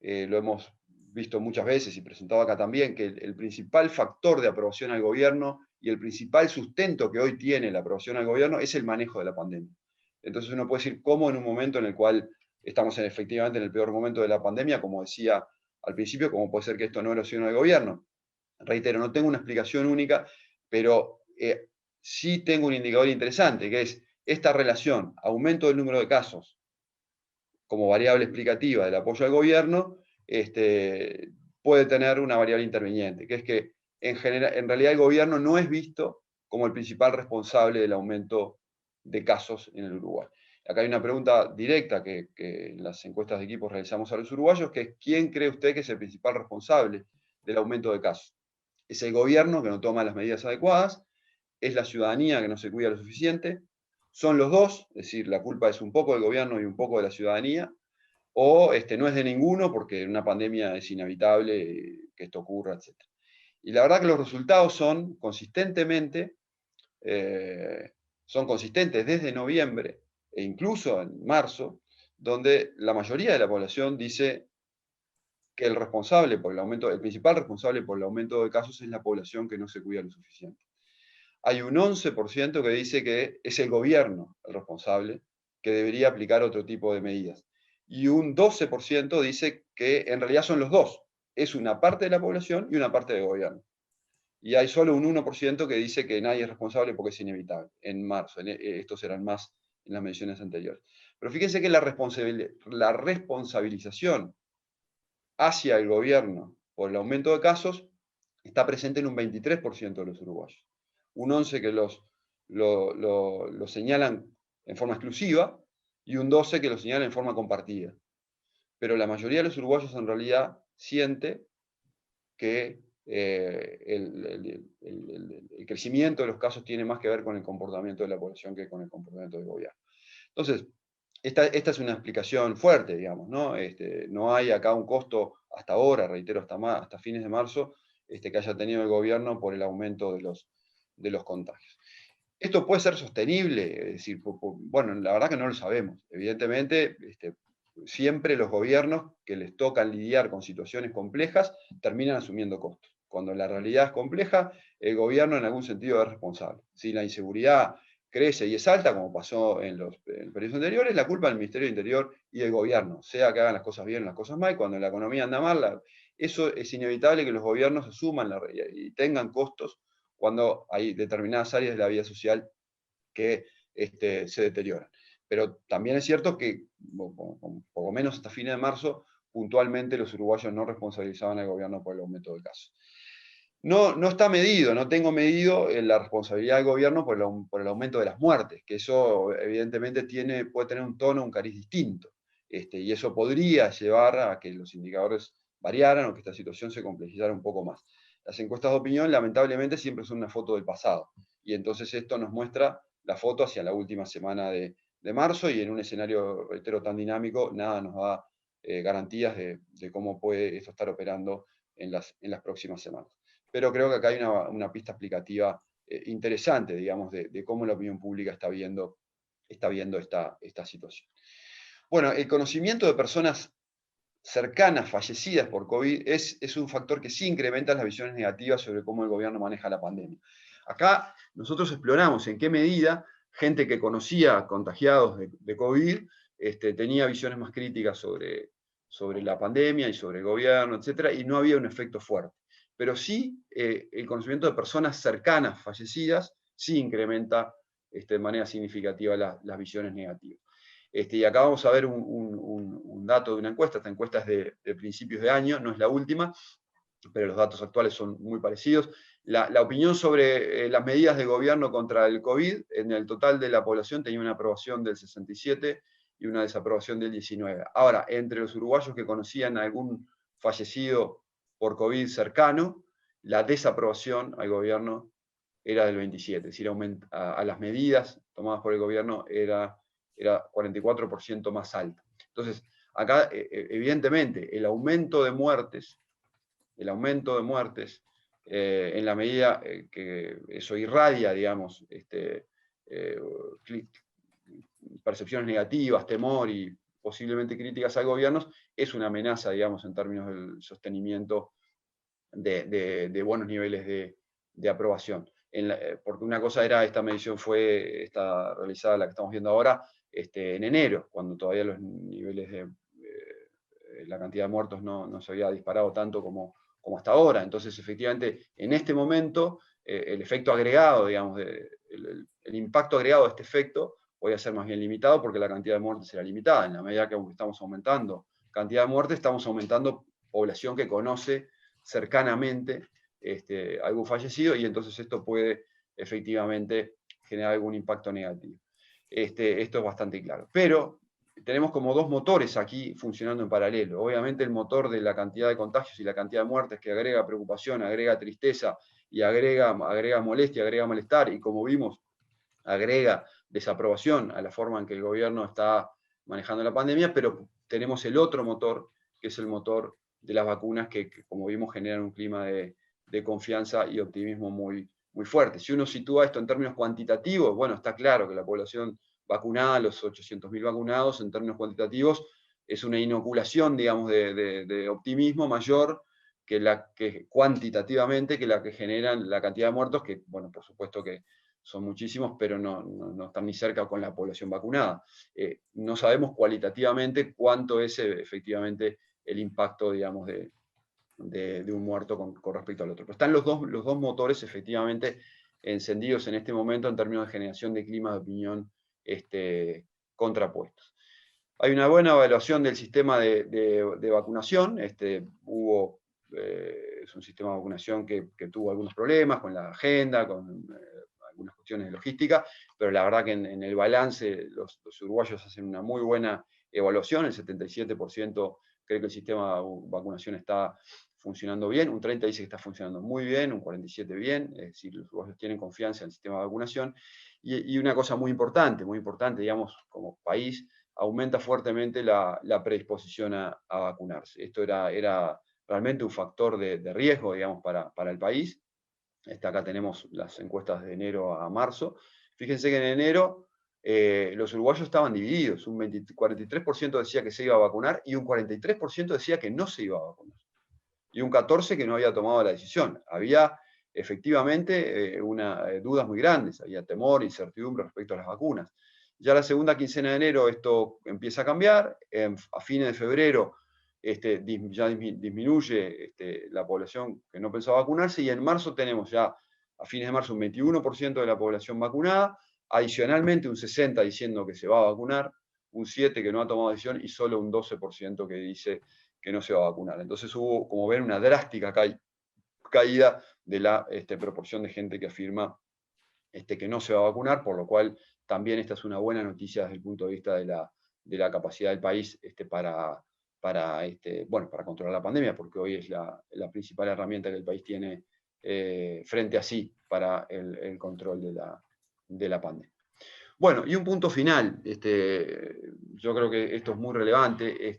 lo hemos visto muchas veces y presentado acá también, que el principal factor de aprobación al gobierno y el principal sustento que hoy tiene la aprobación al gobierno es el manejo de la pandemia. Entonces uno puede decir, ¿cómo en un momento en el cual estamos efectivamente en el peor momento de la pandemia, como decía al principio, cómo puede ser que esto no erosione al gobierno? Reitero, no tengo una explicación única, pero sí tengo un indicador interesante, que es esta relación, aumento del número de casos como variable explicativa del apoyo al gobierno, puede tener una variable interviniente, que es que en realidad el gobierno no es visto como el principal responsable del aumento de casos en el Uruguay. Acá hay una pregunta directa que en las encuestas de equipos realizamos a los uruguayos, que es ¿quién cree usted que es el principal responsable del aumento de casos? ¿Es el gobierno que no toma las medidas adecuadas? ¿Es la ciudadanía que no se cuida lo suficiente? ¿Son los dos? Es decir, la culpa es un poco del gobierno y un poco de la ciudadanía. O no es de ninguno porque en una pandemia es inevitable que esto ocurra, etc. Y la verdad que los resultados son consistentes desde noviembre e incluso en marzo, donde la mayoría de la población dice que el principal responsable por el aumento de casos es la población que no se cuida lo suficiente. Hay un 11% que dice que es el gobierno el responsable, que debería aplicar otro tipo de medidas. Y un 12% dice que en realidad son los dos. Es una parte de la población y una parte del gobierno. Y hay solo un 1% que dice que nadie es responsable porque es inevitable. En marzo, estos eran más en las mediciones anteriores. Pero fíjense que la responsabilización hacia el gobierno por el aumento de casos está presente en un 23% de los uruguayos. Un 11% que lo señalan en forma exclusiva y un 12% que lo señalan en forma compartida. Pero la mayoría de los uruguayos en realidad siente que el crecimiento de los casos tiene más que ver con el comportamiento de la población que con el comportamiento del gobierno. Entonces, esta es una explicación fuerte, digamos, ¿no? No hay acá un costo hasta ahora, reitero, hasta fines de marzo, que haya tenido el gobierno por el aumento de los contagios. ¿Esto puede ser sostenible? Es decir, bueno, la verdad que no lo sabemos. Evidentemente, siempre los gobiernos que les tocan lidiar con situaciones complejas terminan asumiendo costos. Cuando la realidad es compleja, el gobierno en algún sentido es responsable. Si la inseguridad crece y es alta, como pasó en los periodos anteriores, la culpa del Ministerio del Interior y del gobierno, sea que hagan las cosas bien o las cosas mal, y cuando la economía anda mal, eso es inevitable que los gobiernos asuman y tengan costos cuando hay determinadas áreas de la vida social que se deterioran. Pero también es cierto que, por lo menos hasta fines de marzo, puntualmente los uruguayos no responsabilizaban al gobierno por el aumento de casos. No está medido, no tengo medido la responsabilidad del gobierno por el aumento de las muertes, que eso evidentemente puede tener un tono, un cariz distinto. Y eso podría llevar a que los indicadores variaran o que esta situación se complejizara un poco más. Las encuestas de opinión, lamentablemente, siempre son una foto del pasado. Y entonces esto nos muestra la foto hacia la última semana de marzo, y en un escenario, reitero, tan dinámico, nada nos da garantías de cómo puede esto estar operando en las próximas semanas. Pero creo que acá hay una pista explicativa interesante, digamos, de cómo la opinión pública está viendo esta situación. Bueno, el conocimiento de personas cercanas, fallecidas por COVID, es un factor que sí incrementa las visiones negativas sobre cómo el gobierno maneja la pandemia. Acá nosotros exploramos en qué medida gente que conocía contagiados de COVID tenía visiones más críticas sobre la pandemia y sobre el gobierno, etcétera, y no había un efecto fuerte. Pero sí, el conocimiento de personas cercanas, fallecidas, sí incrementa de manera significativa las visiones negativas. Y acá vamos a ver un dato de una encuesta. Esta encuesta es de principios de año, no es la última, pero los datos actuales son muy parecidos. La opinión sobre las medidas de gobierno contra el COVID, en el total de la población tenía una aprobación del 67 y una desaprobación del 19. Ahora, entre los uruguayos que conocían a algún fallecido por COVID cercano, la desaprobación al gobierno era del 27, es decir, a las medidas tomadas por el gobierno era 44% más alta. Entonces, acá, evidentemente, el aumento de muertes, en la medida que eso irradia, digamos, percepciones negativas, temor y posiblemente críticas al gobierno, es una amenaza, digamos, en términos del sostenimiento de buenos niveles de aprobación. Porque una cosa era, esta medición está realizada, la que estamos viendo ahora, en enero, cuando todavía los niveles la cantidad de muertos no se había disparado tanto como hasta ahora. Entonces, efectivamente, en este momento, el efecto agregado, digamos, el impacto agregado de este efecto podría ser más bien limitado, porque la cantidad de muertes será limitada. En la medida que estamos aumentando cantidad de muertes, estamos aumentando población que conoce cercanamente algún fallecido, y entonces esto puede efectivamente generar algún impacto negativo. Esto es bastante claro. Pero tenemos como dos motores aquí funcionando en paralelo. Obviamente el motor de la cantidad de contagios y la cantidad de muertes, que agrega preocupación, agrega tristeza y agrega molestia, agrega malestar, y como vimos, agrega desaprobación a la forma en que el gobierno está manejando la pandemia. Pero tenemos el otro motor, que es el motor de las vacunas, que como vimos generan un clima de confianza y optimismo muy, muy fuerte. Si uno sitúa esto en términos cuantitativos, bueno, está claro que la población vacunada, los 800.000 vacunados, en términos cuantitativos, es una inoculación, digamos, de optimismo mayor que cuantitativamente, que la que generan la cantidad de muertos, que, bueno, por supuesto que son muchísimos, pero no están ni cerca con la población vacunada. No sabemos cualitativamente cuánto es efectivamente el impacto, digamos, de un muerto con respecto al otro. Pero están los dos motores efectivamente encendidos en este momento en términos de generación de climas de opinión contrapuestos. Hay una buena evaluación del sistema de vacunación. Es un sistema de vacunación que tuvo algunos problemas con la agenda, con algunas cuestiones de logística, pero la verdad que en el balance los uruguayos hacen una muy buena evaluación. El 77% cree que el sistema de vacunación está funcionando bien, un 30% dice que está funcionando muy bien, un 47% bien, es decir, los uruguayos tienen confianza en el sistema de vacunación. Y una cosa muy importante, digamos, como país, aumenta fuertemente la predisposición a vacunarse. Esto era realmente un factor de riesgo, digamos, para el país. Acá tenemos las encuestas de enero a marzo. Fíjense que en enero los uruguayos estaban divididos. Un 43% decía que se iba a vacunar y un 43% decía que no se iba a vacunar. Y un 14% que no había tomado la decisión. Había efectivamente dudas muy grandes, había temor, incertidumbre respecto a las vacunas. Ya la segunda quincena de enero esto empieza a cambiar. A fines de febrero ya disminuye la población que no pensaba vacunarse, y en marzo tenemos ya, a fines de marzo, un 21% de la población vacunada, adicionalmente un 60% diciendo que se va a vacunar, un 7% que no ha tomado decisión, y solo un 12% que dice que no se va a vacunar. Entonces hubo, como ven, una drástica caída de la proporción de gente que afirma que no se va a vacunar, por lo cual también esta es una buena noticia desde el punto de vista de la capacidad del país para controlar la pandemia, porque hoy es la principal herramienta que el país tiene frente a sí para el control de la pandemia. Bueno, y un punto final, yo creo que esto es muy relevante,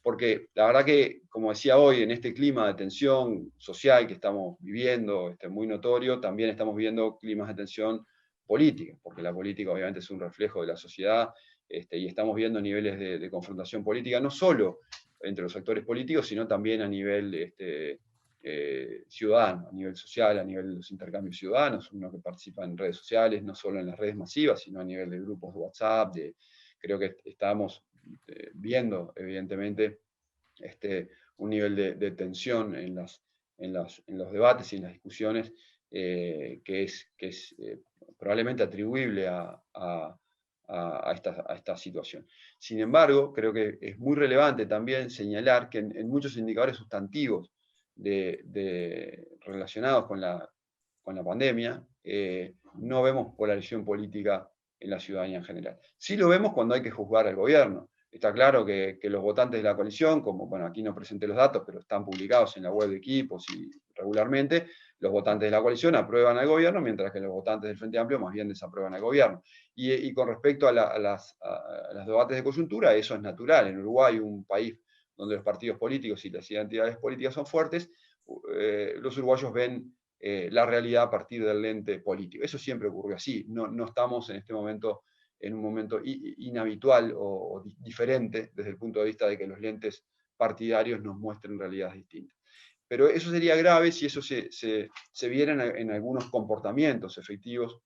porque la verdad que, como decía hoy, en este clima de tensión social que estamos viviendo, muy notorio, también estamos viviendo climas de tensión política, porque la política obviamente es un reflejo de la sociedad, y estamos viendo niveles de confrontación política, no solo entre los actores políticos, sino también a nivel ciudadano, a nivel social, a nivel de los intercambios ciudadanos, uno que participa en redes sociales, no solo en las redes masivas, sino a nivel de grupos de WhatsApp, creo que estamos viendo, evidentemente, un nivel de tensión en los debates y en las discusiones que es probablemente atribuible a esta situación. Sin embargo, creo que es muy relevante también señalar que en muchos indicadores sustantivos relacionados con la pandemia, no vemos polarización política en la ciudadanía en general. Sí lo vemos cuando hay que juzgar al gobierno. Está claro que los votantes de la coalición, como, bueno, aquí no presenté los datos, pero están publicados en la web de Equipos y regularmente, los votantes de la coalición aprueban al gobierno, mientras que los votantes del Frente Amplio más bien desaprueban al gobierno. Y con respecto a los debates de coyuntura, eso es natural. En Uruguay, un país donde los partidos políticos y las identidades políticas son fuertes, los uruguayos ven la realidad a partir del lente político. Eso siempre ocurrió así. No estamos en este momento en un momento inhabitual o diferente desde el punto de vista de que los lentes partidarios nos muestren realidades distintas. Pero eso sería grave si eso se viera en algunos comportamientos efectivos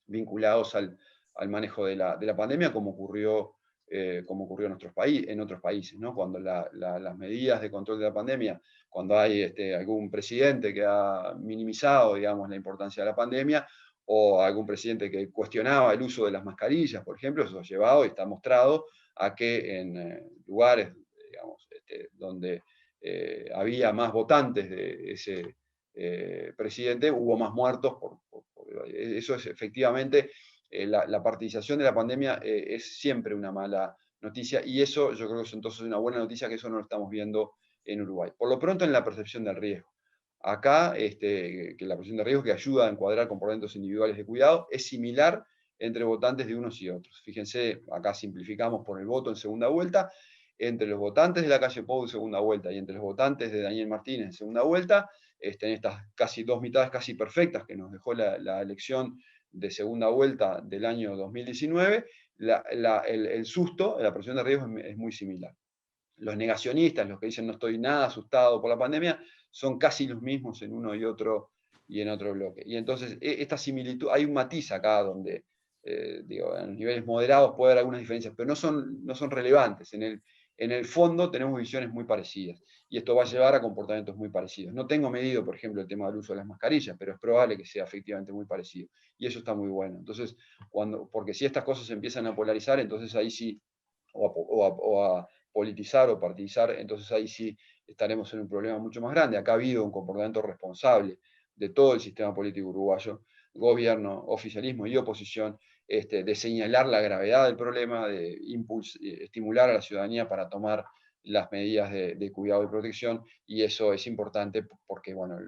vinculados al manejo de la pandemia, como ocurrió en otros países, ¿no? Cuando las medidas de control de la pandemia, cuando hay algún presidente que ha minimizado, digamos, la importancia de la pandemia, o algún presidente que cuestionaba el uso de las mascarillas, por ejemplo, eso ha llevado y está mostrado a que en lugares, digamos, donde había más votantes de ese presidente, hubo más muertos. Eso es efectivamente, la partidización de la pandemia es siempre una mala noticia, y eso yo creo que es entonces una buena noticia, que eso no lo estamos viendo en Uruguay. Por lo pronto, en la percepción del riesgo. Acá, que la percepción de riesgo, que ayuda a encuadrar comportamientos individuales de cuidado, es similar entre votantes de unos y otros. Fíjense, acá simplificamos por el voto en segunda vuelta, entre los votantes de la calle Pou en segunda vuelta y entre los votantes de Daniel Martínez en segunda vuelta, en estas casi dos mitades casi perfectas que nos dejó la elección de segunda vuelta del año 2019, el susto, la percepción de riesgo es muy similar. Los negacionistas, los que dicen no estoy nada asustado por la pandemia, son casi los mismos en uno y en otro bloque. Y entonces, esta similitud, hay un matiz acá donde, en niveles moderados puede haber algunas diferencias, pero no son relevantes. En el fondo tenemos visiones muy parecidas, y esto va a llevar a comportamientos muy parecidos. No tengo medido, por ejemplo, el tema del uso de las mascarillas, pero es probable que sea efectivamente muy parecido, y eso está muy bueno. Entonces, porque si estas cosas se empiezan a polarizar, entonces ahí sí, o a politizar o partidizar, entonces ahí sí estaremos en un problema mucho más grande. Acá ha habido un comportamiento responsable de todo el sistema político uruguayo, gobierno, oficialismo y oposición, de señalar la gravedad del problema, de estimular a la ciudadanía para tomar las medidas de cuidado y protección, y eso es importante porque, bueno,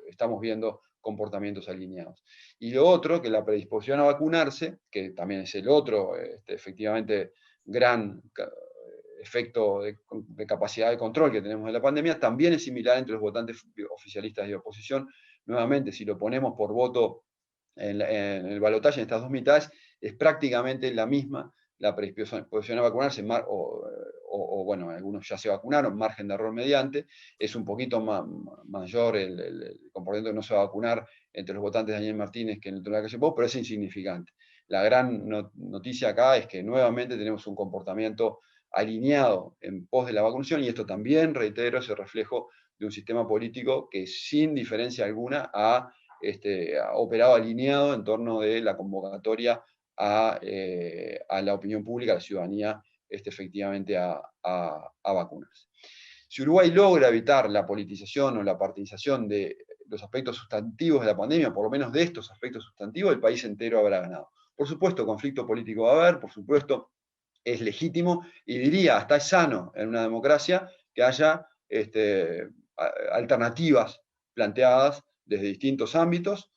estamos viendo comportamientos alineados. Y lo otro, que la predisposición a vacunarse, que también es el otro, efectivamente, gran efecto de capacidad de control que tenemos de la pandemia, también es similar entre los votantes oficialistas y oposición. Nuevamente, si lo ponemos por voto en el balotaje en estas dos mitades, es prácticamente la misma la predisposición a vacunarse, o bueno, algunos ya se vacunaron, margen de error mediante, es un poquito mayor el comportamiento que no se va a vacunar entre los votantes de Daniel Martínez que en el de la calle Pou, pero es insignificante. La gran noticia acá es que nuevamente tenemos un comportamiento alineado en pos de la vacunación, y esto también, reitero, es el reflejo de un sistema político que sin diferencia alguna ha operado alineado en torno de la convocatoria a la opinión pública, a la ciudadanía, efectivamente a vacunarse. Si Uruguay logra evitar la politización o la partidización de los aspectos sustantivos de la pandemia, por lo menos de estos aspectos sustantivos, el país entero habrá ganado. Por supuesto, conflicto político va a haber, por supuesto, es legítimo y diría, hasta es sano en una democracia que haya alternativas planteadas desde distintos ámbitos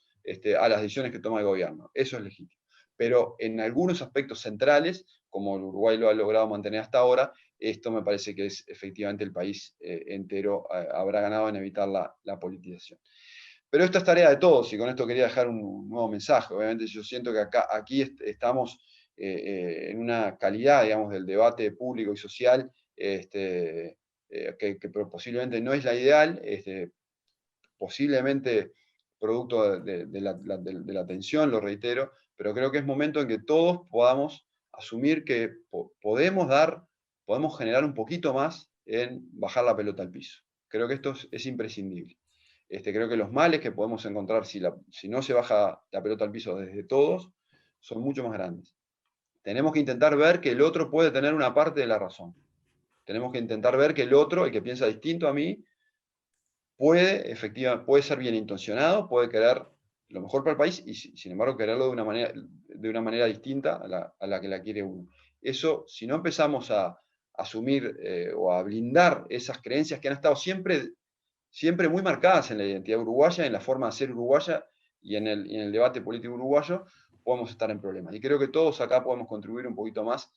a las decisiones que toma el gobierno. Eso es legítimo. Pero en algunos aspectos centrales, como el Uruguay lo ha logrado mantener hasta ahora, esto me parece que es efectivamente el país entero habrá ganado en evitar la politización. Pero esto es tarea de todos, y con esto quería dejar un nuevo mensaje. Obviamente yo siento que aquí estamos en una calidad, digamos, del debate público y social que posiblemente no es la ideal, posiblemente producto de la tensión, lo reitero, pero creo que es momento en que todos podamos asumir que podemos generar un poquito más en bajar la pelota al piso. Creo que esto es imprescindible. Creo que los males que podemos encontrar si no se baja la pelota al piso desde todos son mucho más grandes. Tenemos que intentar ver que el otro puede tener una parte de la razón. Tenemos que intentar ver que el otro, el que piensa distinto a mí, puede ser bien intencionado, puede querer lo mejor para el país y sin embargo quererlo de una manera distinta a la que la quiere uno. Eso, si no empezamos a asumir o a blindar esas creencias que han estado siempre muy marcadas en la identidad uruguaya, en la forma de ser uruguaya y en el debate político uruguayo, podemos estar en problemas. Y creo que todos acá podemos contribuir un poquito más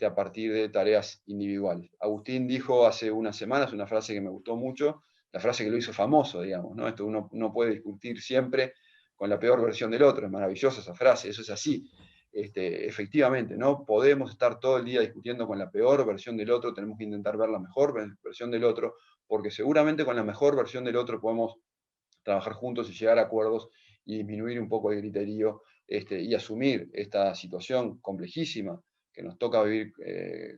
a partir de tareas individuales. Agustín dijo hace unas semanas una frase que me gustó mucho, la frase que lo hizo famoso, digamos, ¿no? Esto uno no puede discutir siempre con la peor versión del otro, es maravillosa esa frase, eso es así. Efectivamente, no podemos estar todo el día discutiendo con la peor versión del otro, tenemos que intentar ver la mejor versión del otro, porque seguramente con la mejor versión del otro podemos trabajar juntos y llegar a acuerdos y disminuir un poco el griterío y asumir esta situación complejísima que nos toca vivir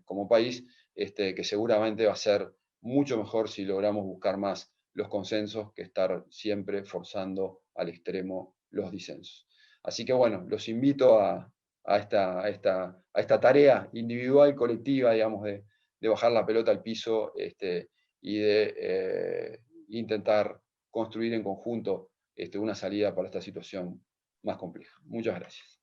como país, que seguramente va a ser mucho mejor si logramos buscar más los consensos que estar siempre forzando al extremo los disensos. Así que bueno, los invito a esta tarea individual, colectiva, digamos, de bajar la pelota al piso y de intentar construir en conjunto una salida para esta situación más compleja. Muchas gracias.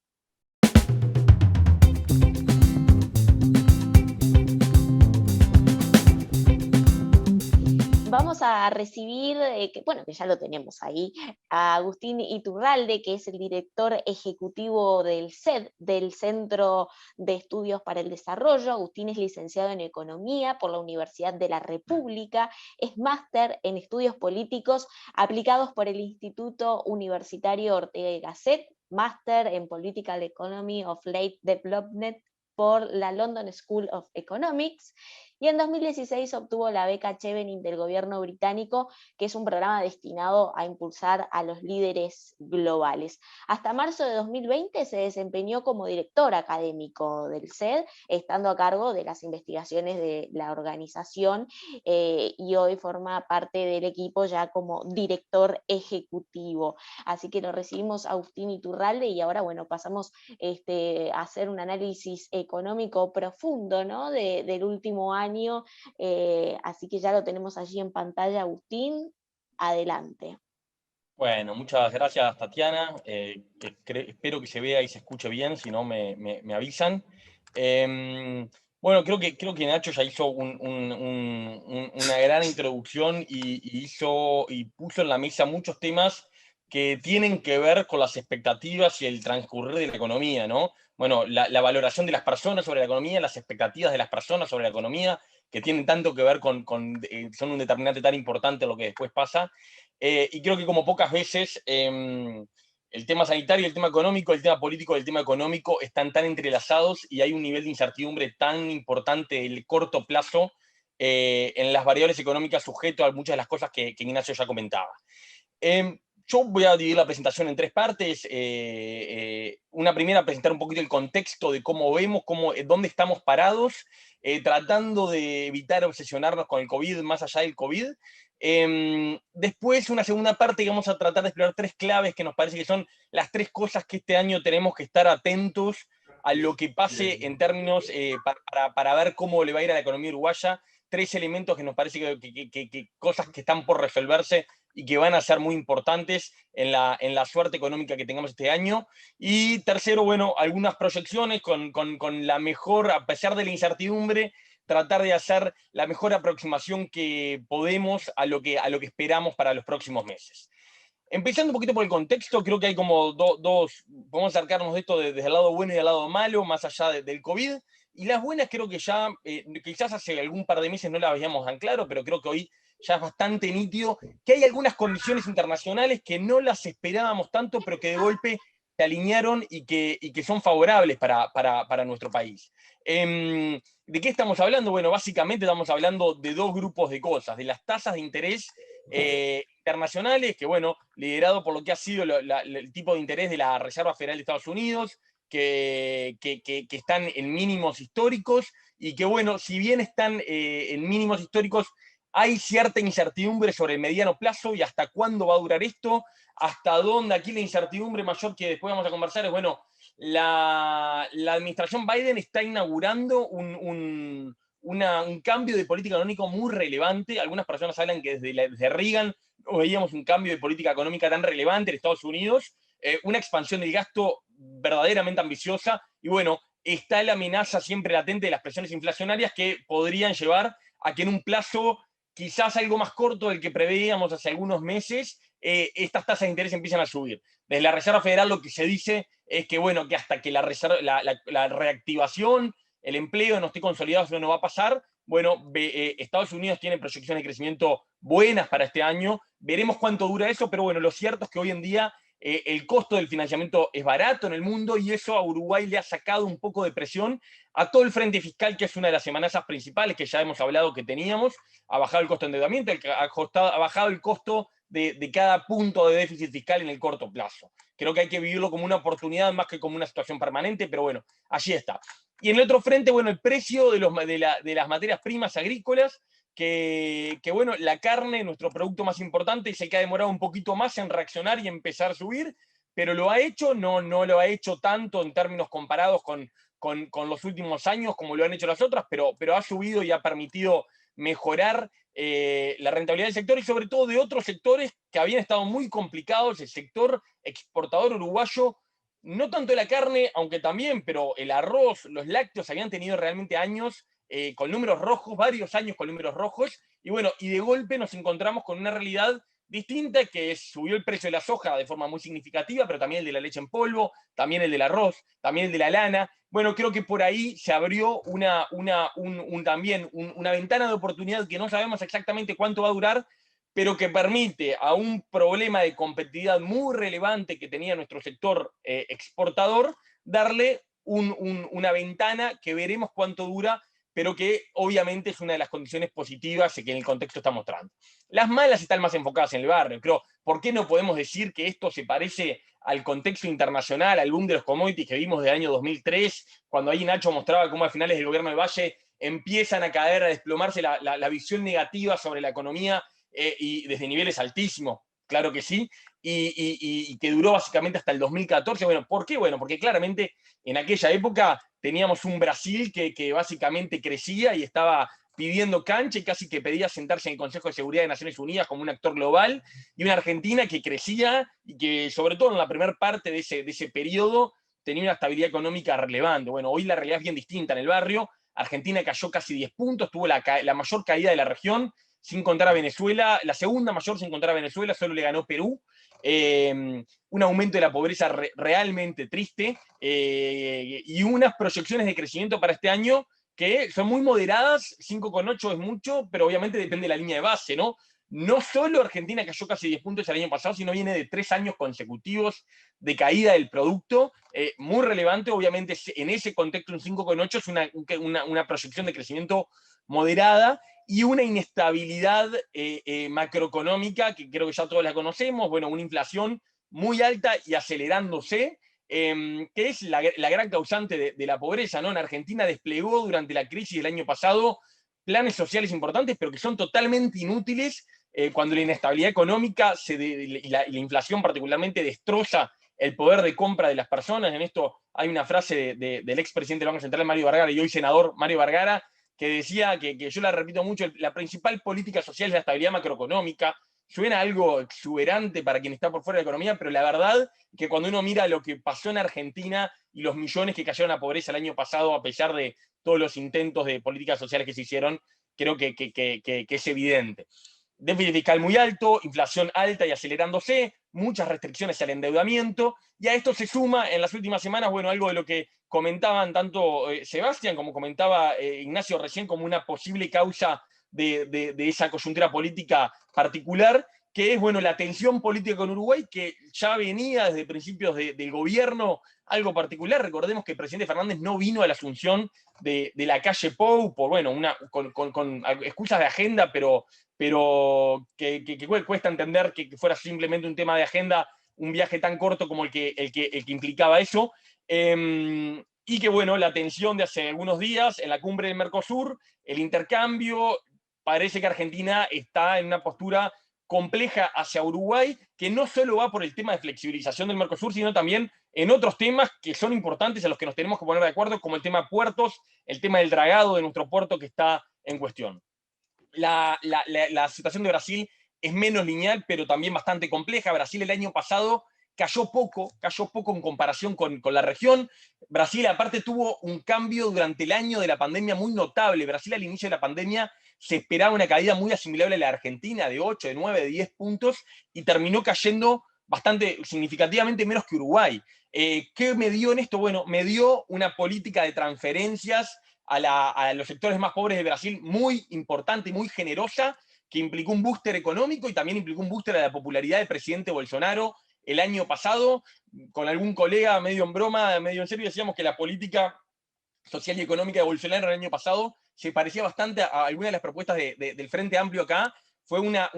Vamos a recibir, que ya lo tenemos ahí, a Agustín Iturralde, que es el director ejecutivo del CED, del Centro de Estudios para el Desarrollo. Agustín es licenciado en Economía por la Universidad de la República, es máster en Estudios Políticos aplicados por el Instituto Universitario Ortega y Gasset, máster en Political Economy of Late Development por la London School of Economics, y en 2016 obtuvo la beca Chevening del gobierno británico, que es un programa destinado a impulsar a los líderes globales. Hasta marzo de 2020 se desempeñó como director académico del CED, estando a cargo de las investigaciones de la organización, y hoy forma parte del equipo ya como director ejecutivo. Así que lo recibimos a Agustín Iturralde y ahora pasamos a hacer un análisis económico profundo, ¿no? del último año. Así que ya lo tenemos allí en pantalla, Agustín, adelante. Bueno, muchas gracias, Tatiana. Espero que se vea y se escuche bien, si no me avisan. Bueno, creo que Nacho ya hizo una gran introducción y puso en la mesa muchos temas que tienen que ver con las expectativas y el transcurrir de la economía, ¿no? Bueno, la valoración de las personas sobre la economía, las expectativas de las personas sobre la economía, que tienen tanto que ver son un determinante tan importante en lo que después pasa. Y creo que como pocas veces el tema sanitario, el tema económico, el tema político y el tema económico están tan entrelazados y hay un nivel de incertidumbre tan importante en el corto plazo en las variables económicas sujeto a muchas de las cosas que Ignacio ya comentaba. Yo voy a dividir la presentación en tres partes. Una primera, presentar un poquito el contexto de cómo vemos, dónde estamos parados, tratando de evitar obsesionarnos con el COVID más allá del COVID. Después, una segunda parte que vamos a tratar de explorar tres claves que nos parece que son las tres cosas que este año tenemos que estar atentos a lo que pase en términos para ver cómo le va a ir a la economía uruguaya. Tres elementos que nos parece que cosas que están por resolverse y que van a ser muy importantes en la suerte económica que tengamos este año. Y tercero, bueno, algunas proyecciones con la mejor, a pesar de la incertidumbre, tratar de hacer la mejor aproximación que podemos a lo que esperamos para los próximos meses. Empezando un poquito por el contexto, creo que hay como dos, podemos acercarnos de esto desde el lado bueno y del lado malo, más allá del COVID. Y las buenas creo que ya, quizás hace algún par de meses no las veíamos tan claro, pero creo que hoy ya es bastante nítido que hay algunas condiciones internacionales que no las esperábamos tanto, pero que de golpe se alinearon y que son favorables para nuestro país. ¿De qué estamos hablando? Bueno, básicamente estamos hablando de dos grupos de cosas, de las tasas de interés internacionales, que bueno, liderado por lo que ha sido el tipo de interés de la Reserva Federal de Estados Unidos, que están en mínimos históricos, y que bueno, si bien están en mínimos históricos, hay cierta incertidumbre sobre el mediano plazo y hasta cuándo va a durar esto, hasta dónde. Aquí la incertidumbre mayor que después vamos a conversar es, bueno, la administración Biden está inaugurando un cambio de política económica muy relevante. Algunas personas hablan que desde Reagan no veíamos un cambio de política económica tan relevante en Estados Unidos, una expansión del gasto verdaderamente ambiciosa, y bueno, está la amenaza siempre latente de las presiones inflacionarias que podrían llevar a que en un plazo quizás algo más corto del que preveíamos hace algunos meses, estas tasas de interés empiezan a subir. Desde la Reserva Federal lo que se dice es que, bueno, que hasta que la reactivación, el empleo no esté consolidado, eso no va a pasar. Bueno, Estados Unidos tiene proyecciones de crecimiento buenas para este año, veremos cuánto dura eso, pero bueno, lo cierto es que hoy en día el costo del financiamiento es barato en el mundo, y eso a Uruguay le ha sacado un poco de presión a todo el frente fiscal, que es una de las amenazas principales que ya hemos hablado que teníamos. Ha bajado el costo de endeudamiento, ha bajado el costo de cada punto de déficit fiscal en el corto plazo. Creo que hay que vivirlo como una oportunidad más que como una situación permanente, pero bueno, allí está. Y en el otro frente, bueno, el precio de las materias primas agrícolas, que bueno, la carne, nuestro producto más importante, es el que ha demorado un poquito más en reaccionar y empezar a subir, pero lo ha hecho, no lo ha hecho tanto en términos comparados con los últimos años como lo han hecho las otras, pero ha subido y ha permitido mejorar la rentabilidad del sector, y sobre todo de otros sectores que habían estado muy complicados. El sector exportador uruguayo, no tanto la carne, aunque también, pero el arroz, los lácteos, habían tenido realmente años con números rojos, varios años con números rojos, y bueno, y de golpe nos encontramos con una realidad distinta, que subió el precio de la soja de forma muy significativa, pero también el de la leche en polvo, también el del arroz, también el de la lana. Bueno, creo que por ahí se abrió también una ventana de oportunidad que no sabemos exactamente cuánto va a durar, pero que permite a un problema de competitividad muy relevante que tenía nuestro sector exportador, darle una ventana que veremos cuánto dura, pero que obviamente es una de las condiciones positivas que en el contexto está mostrando. Las malas están más enfocadas en el barrio. Creo, ¿por qué no podemos decir que esto se parece al contexto internacional, al boom de los commodities que vimos del año 2003, cuando ahí Nacho mostraba cómo a finales del gobierno de Valle empiezan a caer, a desplomarse la visión negativa sobre la economía, y desde niveles altísimos, claro que sí, y que duró básicamente hasta el 2014. Bueno, ¿por qué? Bueno, porque claramente en aquella época teníamos un Brasil que básicamente crecía y estaba pidiendo cancha y casi que pedía sentarse en el Consejo de Seguridad de Naciones Unidas como un actor global, y una Argentina que crecía y que, sobre todo en la primera parte de ese periodo, tenía una estabilidad económica relevante. Bueno, hoy la realidad es bien distinta en el barrio. Argentina cayó casi 10 puntos, tuvo la mayor caída de la región, sin contar a Venezuela, la segunda mayor sin contar a Venezuela, solo le ganó Perú. Un aumento de la pobreza realmente triste, y unas proyecciones de crecimiento para este año que son muy moderadas. 5,8 es mucho, pero obviamente depende de la línea de base, ¿no? No solo Argentina cayó casi 10 puntos el año pasado, sino viene de 3 años consecutivos de caída del producto, muy relevante. Obviamente en ese contexto un 5,8 es una proyección de crecimiento moderada, y una inestabilidad macroeconómica que creo que ya todos la conocemos. Bueno, una inflación muy alta y acelerándose, que es la gran causante de la pobreza, ¿no? En Argentina desplegó durante la crisis del año pasado planes sociales importantes, pero que son totalmente inútiles cuando la inestabilidad económica y la inflación particularmente destroza el poder de compra de las personas. En esto hay una frase del expresidente del Banco Central, Mario Vergara, y hoy senador Mario Vergara, que decía, que yo la repito mucho: la principal política social es la estabilidad macroeconómica. suena algo exuberante para quien está por fuera de la economía, pero la verdad que cuando uno mira lo que pasó en Argentina y los millones que cayeron a pobreza el año pasado, a pesar de todos los intentos de políticas sociales que se hicieron, creo que es evidente. Déficit fiscal muy alto, inflación alta y acelerándose, muchas restricciones al endeudamiento, y a esto se suma en las últimas semanas, bueno, algo de lo que comentaban tanto Sebastián como comentaba Ignacio recién como una posible causa de esa coyuntura política particular, que es, bueno, la tensión política con Uruguay, que ya venía desde principios del gobierno, algo particular. Recordemos que el presidente Fernández no vino a la asunción de la calle Pou, por, bueno, con excusas de agenda, pero que cuesta entender que fuera simplemente un tema de agenda, un viaje tan corto como el que implicaba eso. Y que, bueno, la tensión de hace algunos días en la cumbre del Mercosur, el intercambio, parece que Argentina está en una postura compleja hacia Uruguay, que no solo va por el tema de flexibilización del Mercosur, sino también en otros temas que son importantes a los que nos tenemos que poner de acuerdo, como el tema de puertos, el tema del dragado de nuestro puerto que está en cuestión. La situación de Brasil es menos lineal, pero también bastante compleja. Brasil el año pasado cayó poco en comparación con la región. Brasil aparte tuvo un cambio durante el año de la pandemia muy notable. Brasil al inicio de la pandemia se esperaba una caída muy asimilable a la de Argentina, de 8, de 9, de 10 puntos, y terminó cayendo bastante significativamente menos que Uruguay. ¿Qué me dio en esto? Bueno, me dio una política de transferencias a los sectores más pobres de Brasil muy importante y muy generosa, que implicó un booster económico y también implicó un booster a la popularidad del presidente Bolsonaro el año pasado. Con algún colega, medio en broma, medio en serio, decíamos que la política social y económica de Bolsonaro el año pasado se parecía bastante a algunas de las propuestas del Frente Amplio acá. Fue una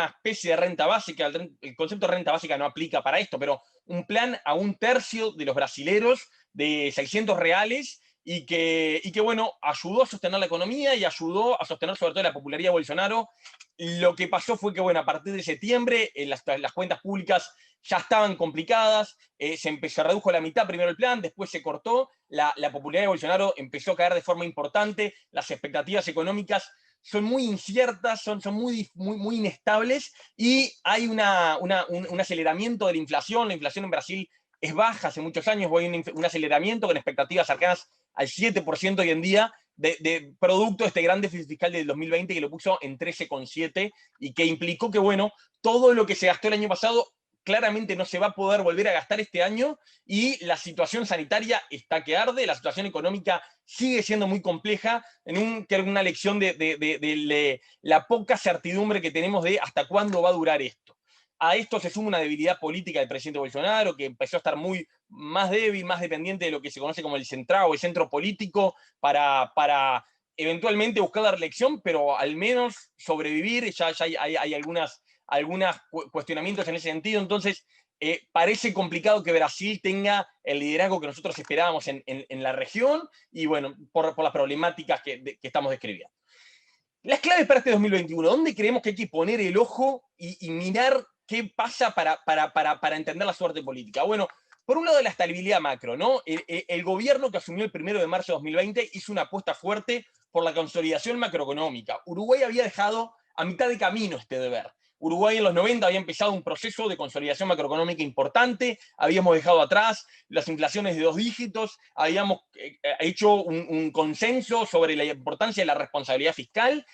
especie de renta básica. El concepto de renta básica no aplica para esto, pero un plan a 1/3 de los brasileros de 600 reales, y que, bueno, ayudó a sostener la economía y ayudó a sostener sobre todo la popularidad de Bolsonaro. Lo que pasó fue que, bueno, a partir de septiembre las cuentas públicas ya estaban complicadas, se redujo a la mitad primero el plan, después se cortó, la popularidad de Bolsonaro empezó a caer de forma importante, las expectativas económicas son muy inciertas, son muy inestables, y hay un aceleramiento de la inflación en Brasil es baja hace muchos años, hay un aceleramiento con expectativas cercanas al 7% hoy en día, de producto de este gran déficit fiscal del 2020 que lo puso en 13,7, y que implicó que, bueno, todo lo que se gastó el año pasado claramente no se va a poder volver a gastar este año, y la situación sanitaria está que arde, la situación económica sigue siendo muy compleja, que es una lección de la poca certidumbre que tenemos de hasta cuándo va a durar esto. A esto se suma una debilidad política del presidente Bolsonaro, que empezó a estar más débil, más dependiente de lo que se conoce como el centrado, el centro político, para eventualmente buscar la reelección, pero al menos sobrevivir. Ya hay algunos cuestionamientos en ese sentido. Entonces, parece complicado que Brasil tenga el liderazgo que nosotros esperábamos en la región, y bueno, por las problemáticas que estamos describiendo. Las claves para este 2021, ¿dónde creemos que hay que poner el ojo y mirar qué pasa para entender la suerte política? Bueno, por un lado, la estabilidad macro, ¿no? El gobierno que asumió el 1 de marzo de 2020 hizo una apuesta fuerte por la consolidación macroeconómica. Uruguay había dejado a mitad de camino este deber. Uruguay en los 90 había empezado un proceso de consolidación macroeconómica importante, habíamos dejado atrás las inflaciones de 2 dígitos, habíamos hecho un consenso sobre la importancia de la responsabilidad fiscal.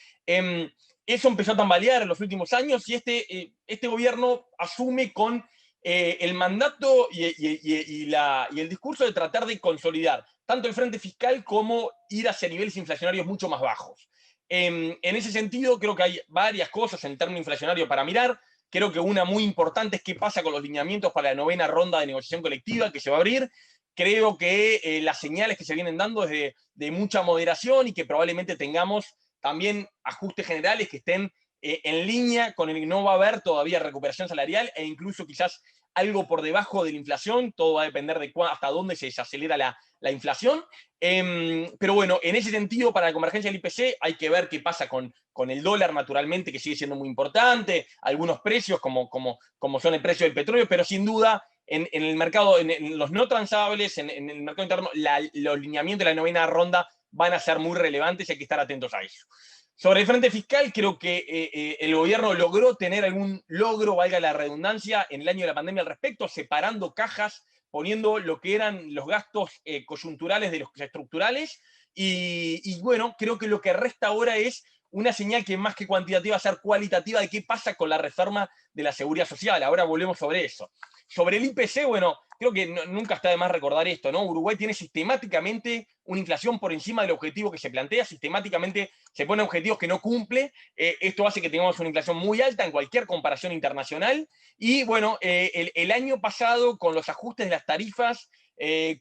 Eso empezó a tambalear en los últimos años, y este gobierno asume con el mandato y el discurso de tratar de consolidar tanto el frente fiscal como ir hacia niveles inflacionarios mucho más bajos. En ese sentido, creo que hay varias cosas en términos inflacionarios para mirar. Creo que una muy importante es qué pasa con los lineamientos para la 9ª ronda de negociación colectiva que se va a abrir. Creo que las señales que se vienen dando es de mucha moderación, y que probablemente tengamos también ajustes generales que estén en línea con el que no va a haber todavía recuperación salarial, e incluso quizás algo por debajo de la inflación. Todo va a depender de hasta dónde se desacelera la inflación. Pero bueno, en ese sentido, para la convergencia del IPC hay que ver qué pasa con el dólar, naturalmente, que sigue siendo muy importante, algunos precios como son el precio del petróleo, pero sin duda en el mercado, en los no transables, en el mercado interno, los lineamientos de la 9ª ronda van a ser muy relevantes y hay que estar atentos a eso. Sobre el frente fiscal, creo que el gobierno logró tener algún logro, valga la redundancia, en el año de la pandemia al respecto, separando cajas, poniendo lo que eran los gastos coyunturales de los estructurales. Y bueno, creo que lo que resta ahora es una señal que más que cuantitativa va a ser cualitativa de qué pasa con la reforma de la seguridad social. Ahora volvemos sobre eso. Sobre el IPC, bueno, creo que nunca está de más recordar esto, ¿no? Uruguay tiene sistemáticamente una inflación por encima del objetivo que se plantea, sistemáticamente se ponen objetivos que no cumple. Esto hace que tengamos una inflación muy alta en cualquier comparación internacional. Y bueno, el año pasado, con los ajustes de las tarifas,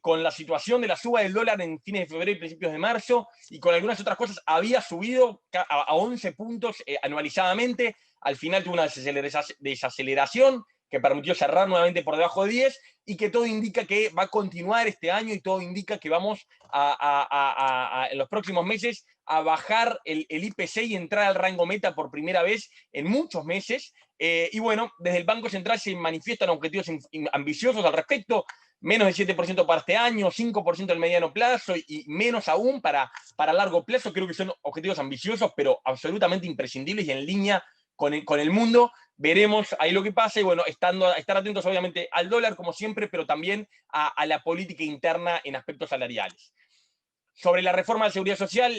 con la situación de la suba del dólar en fines de febrero y principios de marzo, y con algunas otras cosas, había subido a 11 puntos anualizadamente. Al final tuvo una desaceleración que permitió cerrar nuevamente por debajo de 10, y que todo indica que va a continuar este año, y todo indica que vamos en los próximos meses a bajar el IPC y entrar al rango meta por primera vez en muchos meses. Y bueno, desde el Banco Central se manifiestan objetivos ambiciosos al respecto, menos del 7% para este año, 5% al mediano plazo y menos aún para largo plazo. Creo que son objetivos ambiciosos, pero absolutamente imprescindibles y en línea con el mundo. Veremos ahí lo que pasa y bueno, estar atentos obviamente al dólar como siempre, pero también a la política interna en aspectos salariales. Sobre la reforma de la seguridad social,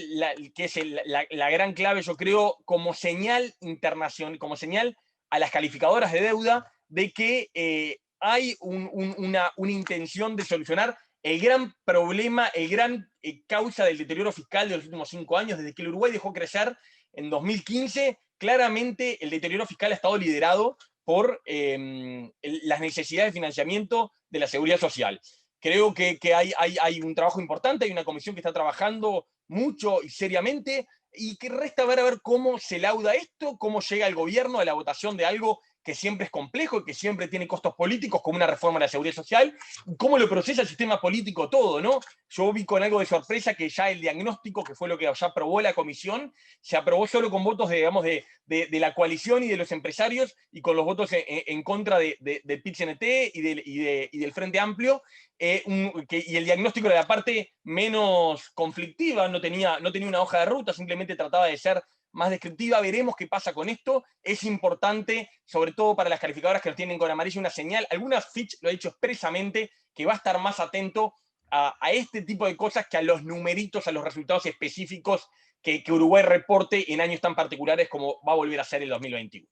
que es la gran clave, yo creo, como señal internacional, como señal a las calificadoras de deuda de que hay una intención de solucionar el gran problema, el gran causa del deterioro fiscal de los últimos 5 años, desde que el Uruguay dejó crecer en 2015. Claramente el deterioro fiscal ha estado liderado por las necesidades de financiamiento de la seguridad social. Creo que hay un trabajo importante, hay una comisión que está trabajando mucho y seriamente, y que resta ver a ver cómo se lauda esto, cómo llega el gobierno a la votación de algo que siempre es complejo y que siempre tiene costos políticos, como una reforma de la seguridad social, cómo lo procesa el sistema político todo, ¿no? Yo vi con algo de sorpresa que ya el diagnóstico, que fue lo que ya aprobó la comisión, se aprobó solo con votos, digamos, de la coalición y de los empresarios, y con los votos en contra del PIT-CNT y del Frente Amplio, y el diagnóstico era la parte menos conflictiva, no tenía una hoja de ruta, simplemente trataba de ser más descriptiva. Veremos qué pasa con esto. Es importante, sobre todo para las calificadoras que lo tienen con amarillo, una señal. Algunas Fitch lo ha dicho expresamente, que va a estar más atento a este tipo de cosas que a los numeritos, a los resultados específicos que Uruguay reporte en años tan particulares como va a volver a ser el 2021.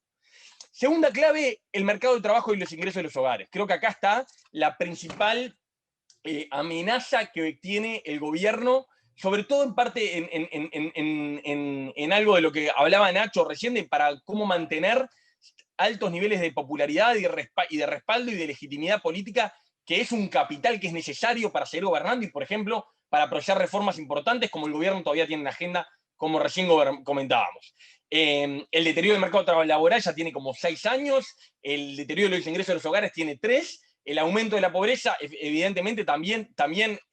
Segunda clave, el mercado de trabajo y los ingresos de los hogares. Creo que acá está la principal amenaza que tiene el gobierno, sobre todo en parte en algo de lo que hablaba Nacho recién, para cómo mantener altos niveles de popularidad y de respaldo y de legitimidad política, que es un capital que es necesario para seguir gobernando y, por ejemplo, para aprovechar reformas importantes como el gobierno todavía tiene en agenda, como recién comentábamos. El deterioro del mercado laboral ya tiene como 6 años, el deterioro de los ingresos de los hogares tiene 3, el aumento de la pobreza evidentemente también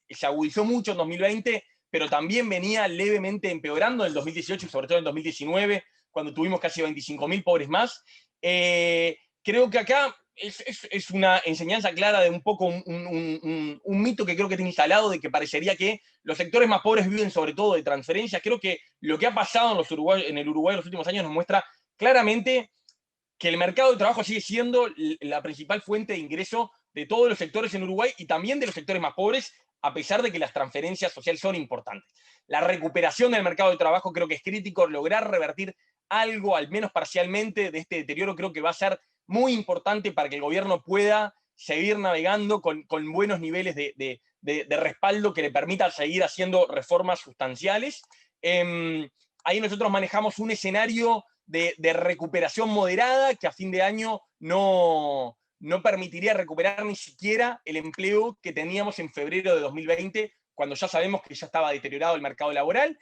se agudizó mucho en 2020, pero también venía levemente empeorando en el 2018 y sobre todo en el 2019, cuando tuvimos casi 25.000 pobres más. Creo que acá es una enseñanza clara de un poco un mito que creo que tiene instalado, de que parecería que los sectores más pobres viven sobre todo de transferencias. Creo que lo que ha pasado en el Uruguay en los últimos años nos muestra claramente que el mercado de trabajo sigue siendo la principal fuente de ingreso de todos los sectores en Uruguay y también de los sectores más pobres, a pesar de que las transferencias sociales son importantes. La recuperación del mercado de trabajo creo que es crítico. Lograr revertir algo, al menos parcialmente, de este deterioro creo que va a ser muy importante para que el gobierno pueda seguir navegando con buenos niveles de respaldo que le permitan seguir haciendo reformas sustanciales. Ahí nosotros manejamos un escenario de recuperación moderada que a fin de año no permitiría recuperar ni siquiera el empleo que teníamos en febrero de 2020, cuando ya sabemos que ya estaba deteriorado el mercado laboral.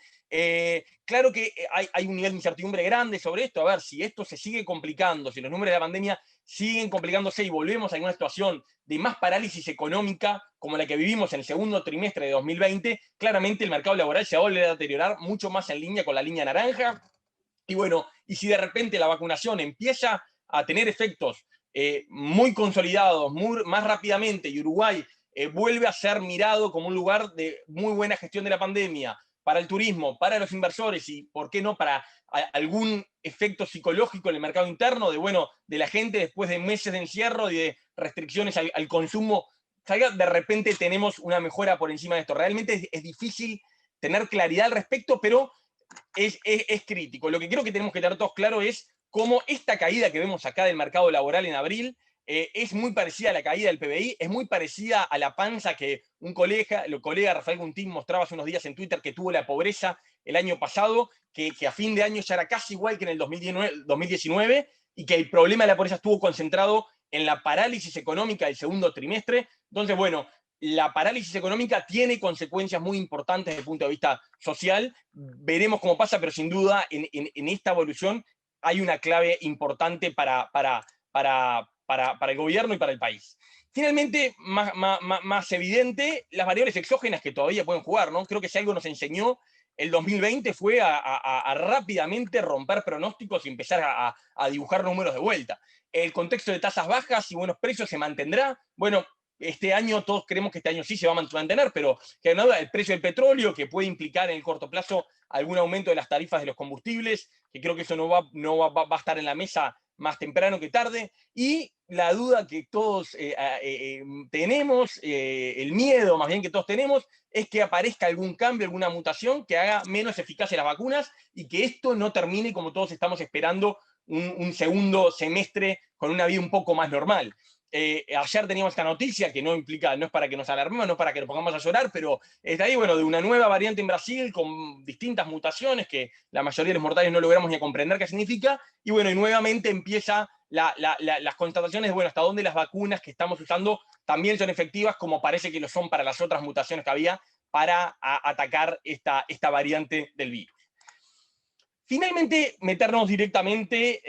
Claro que hay un nivel de incertidumbre grande sobre esto. A ver, si esto se sigue complicando, si los números de la pandemia siguen complicándose y volvemos a una situación de más parálisis económica como la que vivimos en el segundo trimestre de 2020, claramente el mercado laboral se va a volver a deteriorar mucho más en línea con la línea naranja. Y bueno, y si de repente la vacunación empieza a tener efectos muy consolidados, más rápidamente, y Uruguay vuelve a ser mirado como un lugar de muy buena gestión de la pandemia, para el turismo, para los inversores y, ¿por qué no?, para algún efecto psicológico en el mercado interno, de la gente después de meses de encierro y de restricciones al consumo, de repente tenemos una mejora por encima de esto. Realmente es difícil tener claridad al respecto, pero es crítico. Lo que creo que tenemos que tener todos claro es cómo esta caída que vemos acá del mercado laboral en abril es muy parecida a la caída del PBI, es muy parecida a la panza que el colega Rafael Guntín mostraba hace unos días en Twitter que tuvo la pobreza el año pasado, que a fin de año ya era casi igual que en el 2019 y que el problema de la pobreza estuvo concentrado en la parálisis económica del segundo trimestre. Entonces, bueno, la parálisis económica tiene consecuencias muy importantes desde el punto de vista social. Veremos cómo pasa, pero sin duda en esta evolución hay una clave importante para el gobierno y para el país. Finalmente, más evidente, las variables exógenas que todavía pueden jugar, ¿no? Creo que si algo nos enseñó el 2020 fue a rápidamente romper pronósticos y empezar a dibujar números de vuelta. El contexto de tasas bajas y buenos precios se mantendrá. Bueno, este año todos creemos que este año sí se va a mantener, pero que no, el precio del petróleo, que puede implicar en el corto plazo algún aumento de las tarifas de los combustibles, que creo que eso no va a estar en la mesa más temprano que tarde, y la duda que todos tenemos, el miedo más bien que todos tenemos, es que aparezca algún cambio, alguna mutación que haga menos eficaces las vacunas y que esto no termine como todos estamos esperando un segundo semestre con una vida un poco más normal. Ayer teníamos esta noticia que no es para que nos alarmemos, no es para que nos pongamos a llorar, pero está ahí, bueno, de una nueva variante en Brasil con distintas mutaciones que la mayoría de los mortales no logramos ni a comprender qué significa, y bueno, y nuevamente empieza las constataciones de, bueno, hasta dónde las vacunas que estamos usando también son efectivas, como parece que lo son para las otras mutaciones que había para atacar esta variante del virus. Finalmente, meternos directamente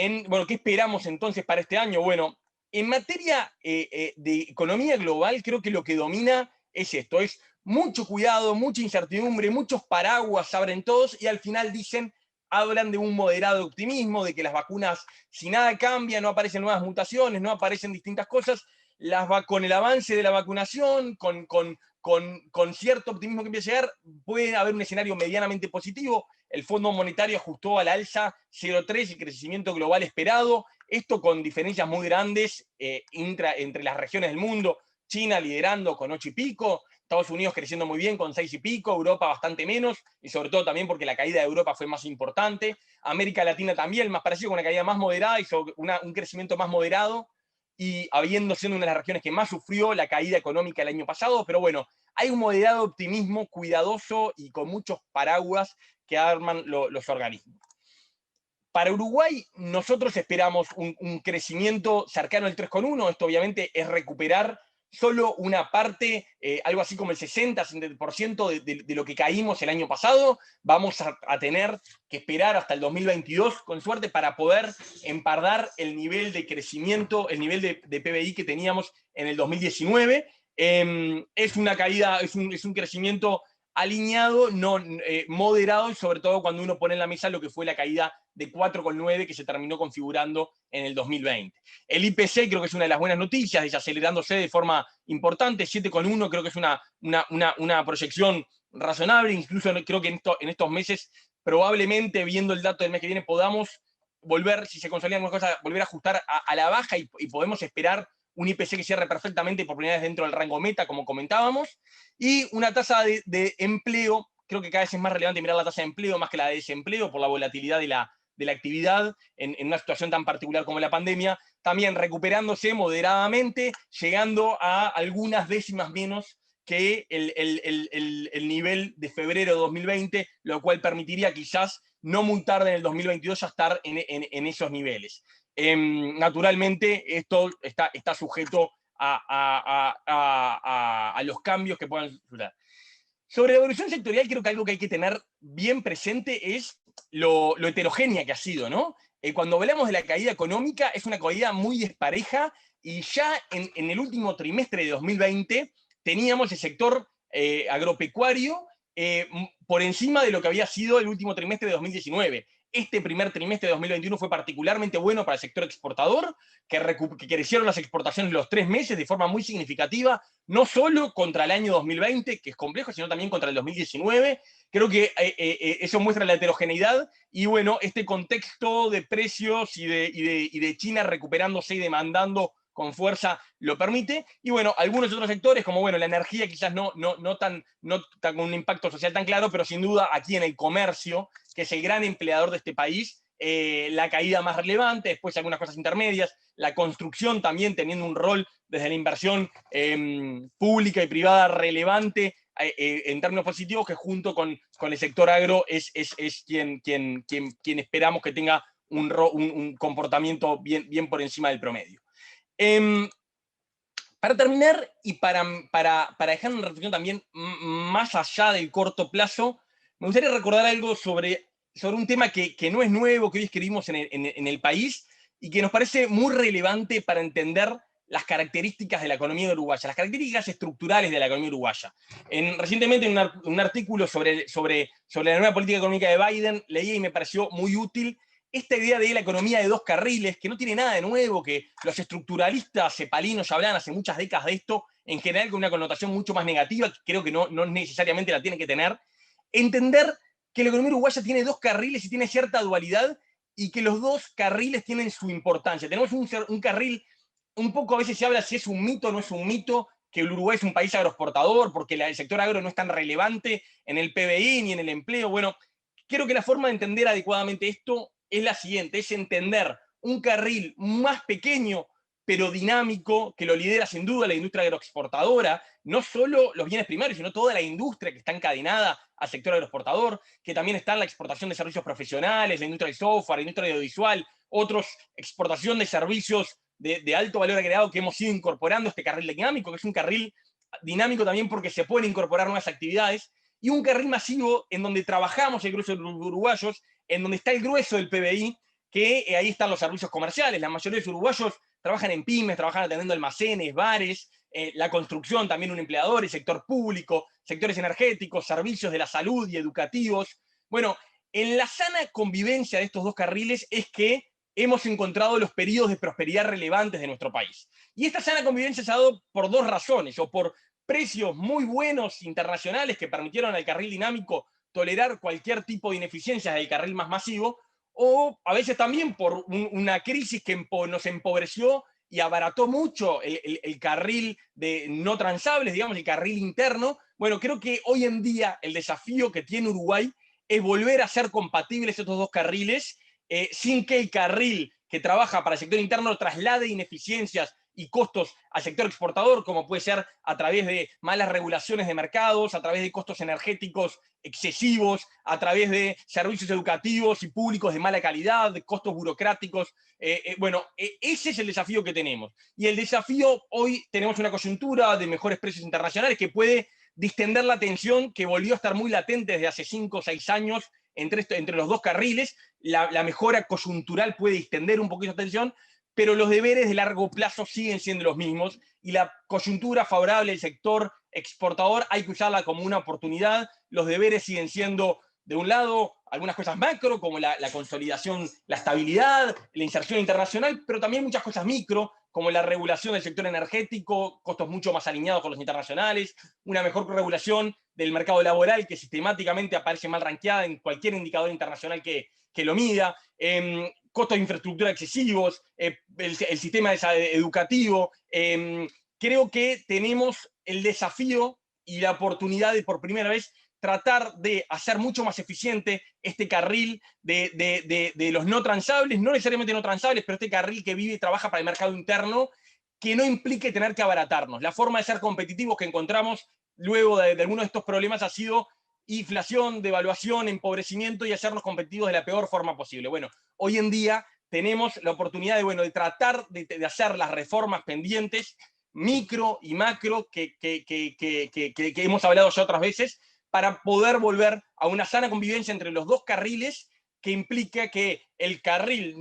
en, bueno, ¿qué esperamos entonces para este año? Bueno, en materia de economía global, creo que lo que domina es esto, es mucho cuidado, mucha incertidumbre, muchos paraguas abren todos y al final hablan de un moderado optimismo, de que las vacunas, si nada cambia, no aparecen nuevas mutaciones, no aparecen distintas cosas, con el avance de la vacunación, con cierto optimismo que empieza a llegar, puede haber un escenario medianamente positivo. El Fondo Monetario ajustó al alza 0,3 el crecimiento global esperado, esto con diferencias muy grandes entre las regiones del mundo, China liderando con 8 y pico, Estados Unidos creciendo muy bien con 6 y pico, Europa bastante menos, y sobre todo también porque la caída de Europa fue más importante, América Latina también, más parecido, con una caída más moderada y un crecimiento más moderado, y siendo una de las regiones que más sufrió la caída económica el año pasado, pero bueno, hay un moderado optimismo cuidadoso y con muchos paraguas que arman los organismos. Para Uruguay, nosotros esperamos un crecimiento cercano al 3,1. Esto obviamente es recuperar solo una parte, algo así como el 60% de lo que caímos el año pasado. Vamos a tener que esperar hasta el 2022, con suerte, para poder empardar el nivel de crecimiento, el nivel de PBI que teníamos en el 2019. Es una caída, es un crecimiento alineado, no moderado, y sobre todo cuando uno pone en la mesa lo que fue la caída de 4,9 que se terminó configurando en el 2020. El IPC creo que es una de las buenas noticias, desacelerándose de forma importante, 7,1 creo que es una proyección razonable, incluso creo que en estos meses, probablemente viendo el dato del mes que viene, podamos volver, si se consolidan algunas cosas, volver a ajustar a la baja y podemos esperar un IPC que cierre perfectamente por primera vez dentro del rango meta, como comentábamos, y una tasa de empleo. Creo que cada vez es más relevante mirar la tasa de empleo más que la de desempleo por la volatilidad de la actividad en una situación tan particular como la pandemia, también recuperándose moderadamente, llegando a algunas décimas menos que el nivel de febrero de 2020, lo cual permitiría quizás no muy tarde en el 2022 ya estar en esos niveles. Naturalmente, esto está sujeto a los cambios que puedan suceder. Sobre la evolución sectorial, creo que algo que hay que tener bien presente es lo heterogénea que ha sido, ¿no? Cuando hablamos de la caída económica, es una caída muy despareja, y ya en el último trimestre de 2020 teníamos el sector agropecuario por encima de lo que había sido el último trimestre de 2019. este primer trimestre de 2021 fue particularmente bueno para el sector exportador, que crecieron las exportaciones los 3 meses de forma muy significativa, no solo contra el año 2020, que es complejo, sino también contra el 2019. Creo que eso muestra la heterogeneidad y bueno, este contexto de precios y de China recuperándose y demandando con fuerza lo permite. Y bueno, algunos otros sectores, como bueno, la energía quizás no tan con un impacto social tan claro, pero sin duda aquí en el comercio, que es el gran empleador de este país, la caída más relevante, después algunas cosas intermedias, la construcción también teniendo un rol desde la inversión pública y privada relevante en términos positivos, que junto con el sector agro es quien esperamos que tenga un comportamiento bien por encima del promedio. Para terminar y para dejar una reflexión también más allá del corto plazo, me gustaría recordar algo sobre un tema que no es nuevo, que hoy escribimos en el país y que nos parece muy relevante para entender las características de la economía uruguaya, las características estructurales de la economía uruguaya. Recientemente en un artículo sobre la nueva política económica de Biden, leí y me pareció muy útil esta idea de la economía de 2 carriles, que no tiene nada de nuevo, que los estructuralistas cepalinos ya hablan hace muchas décadas de esto, en general con una connotación mucho más negativa, que creo que no necesariamente la tiene que tener. Entender que la economía uruguaya tiene 2 carriles y tiene cierta dualidad, y que los 2 carriles tienen su importancia. Tenemos un carril, un poco a veces se habla si es un mito o no es un mito, que el Uruguay es un país agroexportador, porque el sector agro no es tan relevante en el PBI ni en el empleo. Bueno, creo que la forma de entender adecuadamente esto es la siguiente, es entender un carril más pequeño, pero dinámico, que lo lidera sin duda la industria agroexportadora, no solo los bienes primarios, sino toda la industria que está encadenada al sector agroexportador, que también está en la exportación de servicios profesionales, la industria del software, la industria audiovisual, otros exportación de servicios de alto valor agregado que hemos ido incorporando este carril dinámico, que es un carril dinámico también porque se pueden incorporar nuevas actividades, y un carril masivo en donde trabajamos el grueso de los uruguayos, en donde está el grueso del PBI, que ahí están los servicios comerciales. La mayoría de los uruguayos trabajan en pymes, trabajan atendiendo almacenes, bares, la construcción, también un empleador, el sector público, sectores energéticos, servicios de la salud y educativos. Bueno, en la sana convivencia de estos 2 carriles es que hemos encontrado los periodos de prosperidad relevantes de nuestro país. Y esta sana convivencia se ha dado por 2 razones, o por precios muy buenos internacionales que permitieron al carril dinámico tolerar cualquier tipo de ineficiencias del carril más masivo, o a veces también por una crisis que nos empobreció y abarató mucho el carril de no transables, digamos, el carril interno. Bueno, creo que hoy en día el desafío que tiene Uruguay es volver a ser compatibles estos 2 carriles, sin que el carril que trabaja para el sector interno traslade ineficiencias y costos al sector exportador, como puede ser a través de malas regulaciones de mercados, a través de costos energéticos excesivos, a través de servicios educativos y públicos de mala calidad, de costos burocráticos. Bueno, ese es el desafío que tenemos. Y el desafío, hoy tenemos una coyuntura de mejores precios internacionales que puede distender la tensión que volvió a estar muy latente desde hace 5 o 6 años entre los 2 carriles. La mejora coyuntural puede distender un poquito la tensión, pero los deberes de largo plazo siguen siendo los mismos, y la coyuntura favorable del sector exportador hay que usarla como una oportunidad. Los deberes siguen siendo, de un lado, algunas cosas macro, como la consolidación, la estabilidad, la inserción internacional, pero también muchas cosas micro, como la regulación del sector energético, costos mucho más alineados con los internacionales, una mejor regulación del mercado laboral que sistemáticamente aparece mal rankeada en cualquier indicador internacional que lo mida, costos de infraestructura excesivos, el sistema educativo. Creo que tenemos el desafío y la oportunidad de por primera vez tratar de hacer mucho más eficiente este carril de los no transables, no necesariamente no transables, pero este carril que vive y trabaja para el mercado interno, que no implique tener que abaratarnos. La forma de ser competitivos que encontramos luego de algunos de estos problemas ha sido inflación, devaluación, empobrecimiento y hacernos competitivos de la peor forma posible. Bueno, hoy en día tenemos la oportunidad de tratar de hacer las reformas pendientes, micro y macro, que hemos hablado ya otras veces, para poder volver a una sana convivencia entre los 2 carriles, que implica que el carril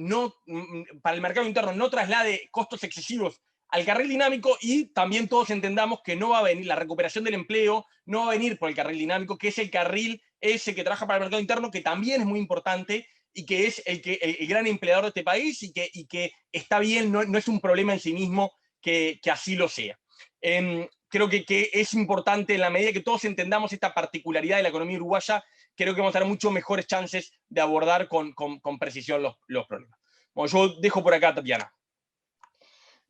para el mercado interno no traslade costos excesivos al carril dinámico, y también todos entendamos que no va a venir la recuperación del empleo, no va a venir por el carril dinámico, que es el carril ese que trabaja para el mercado interno, que también es muy importante y que es el gran empleador de este país y que está bien, no es un problema en sí mismo que así lo sea. Creo que es importante, en la medida que todos entendamos esta particularidad de la economía uruguaya, creo que vamos a tener mucho mejores chances de abordar con precisión los problemas. Bueno, yo dejo por acá, Tatiana.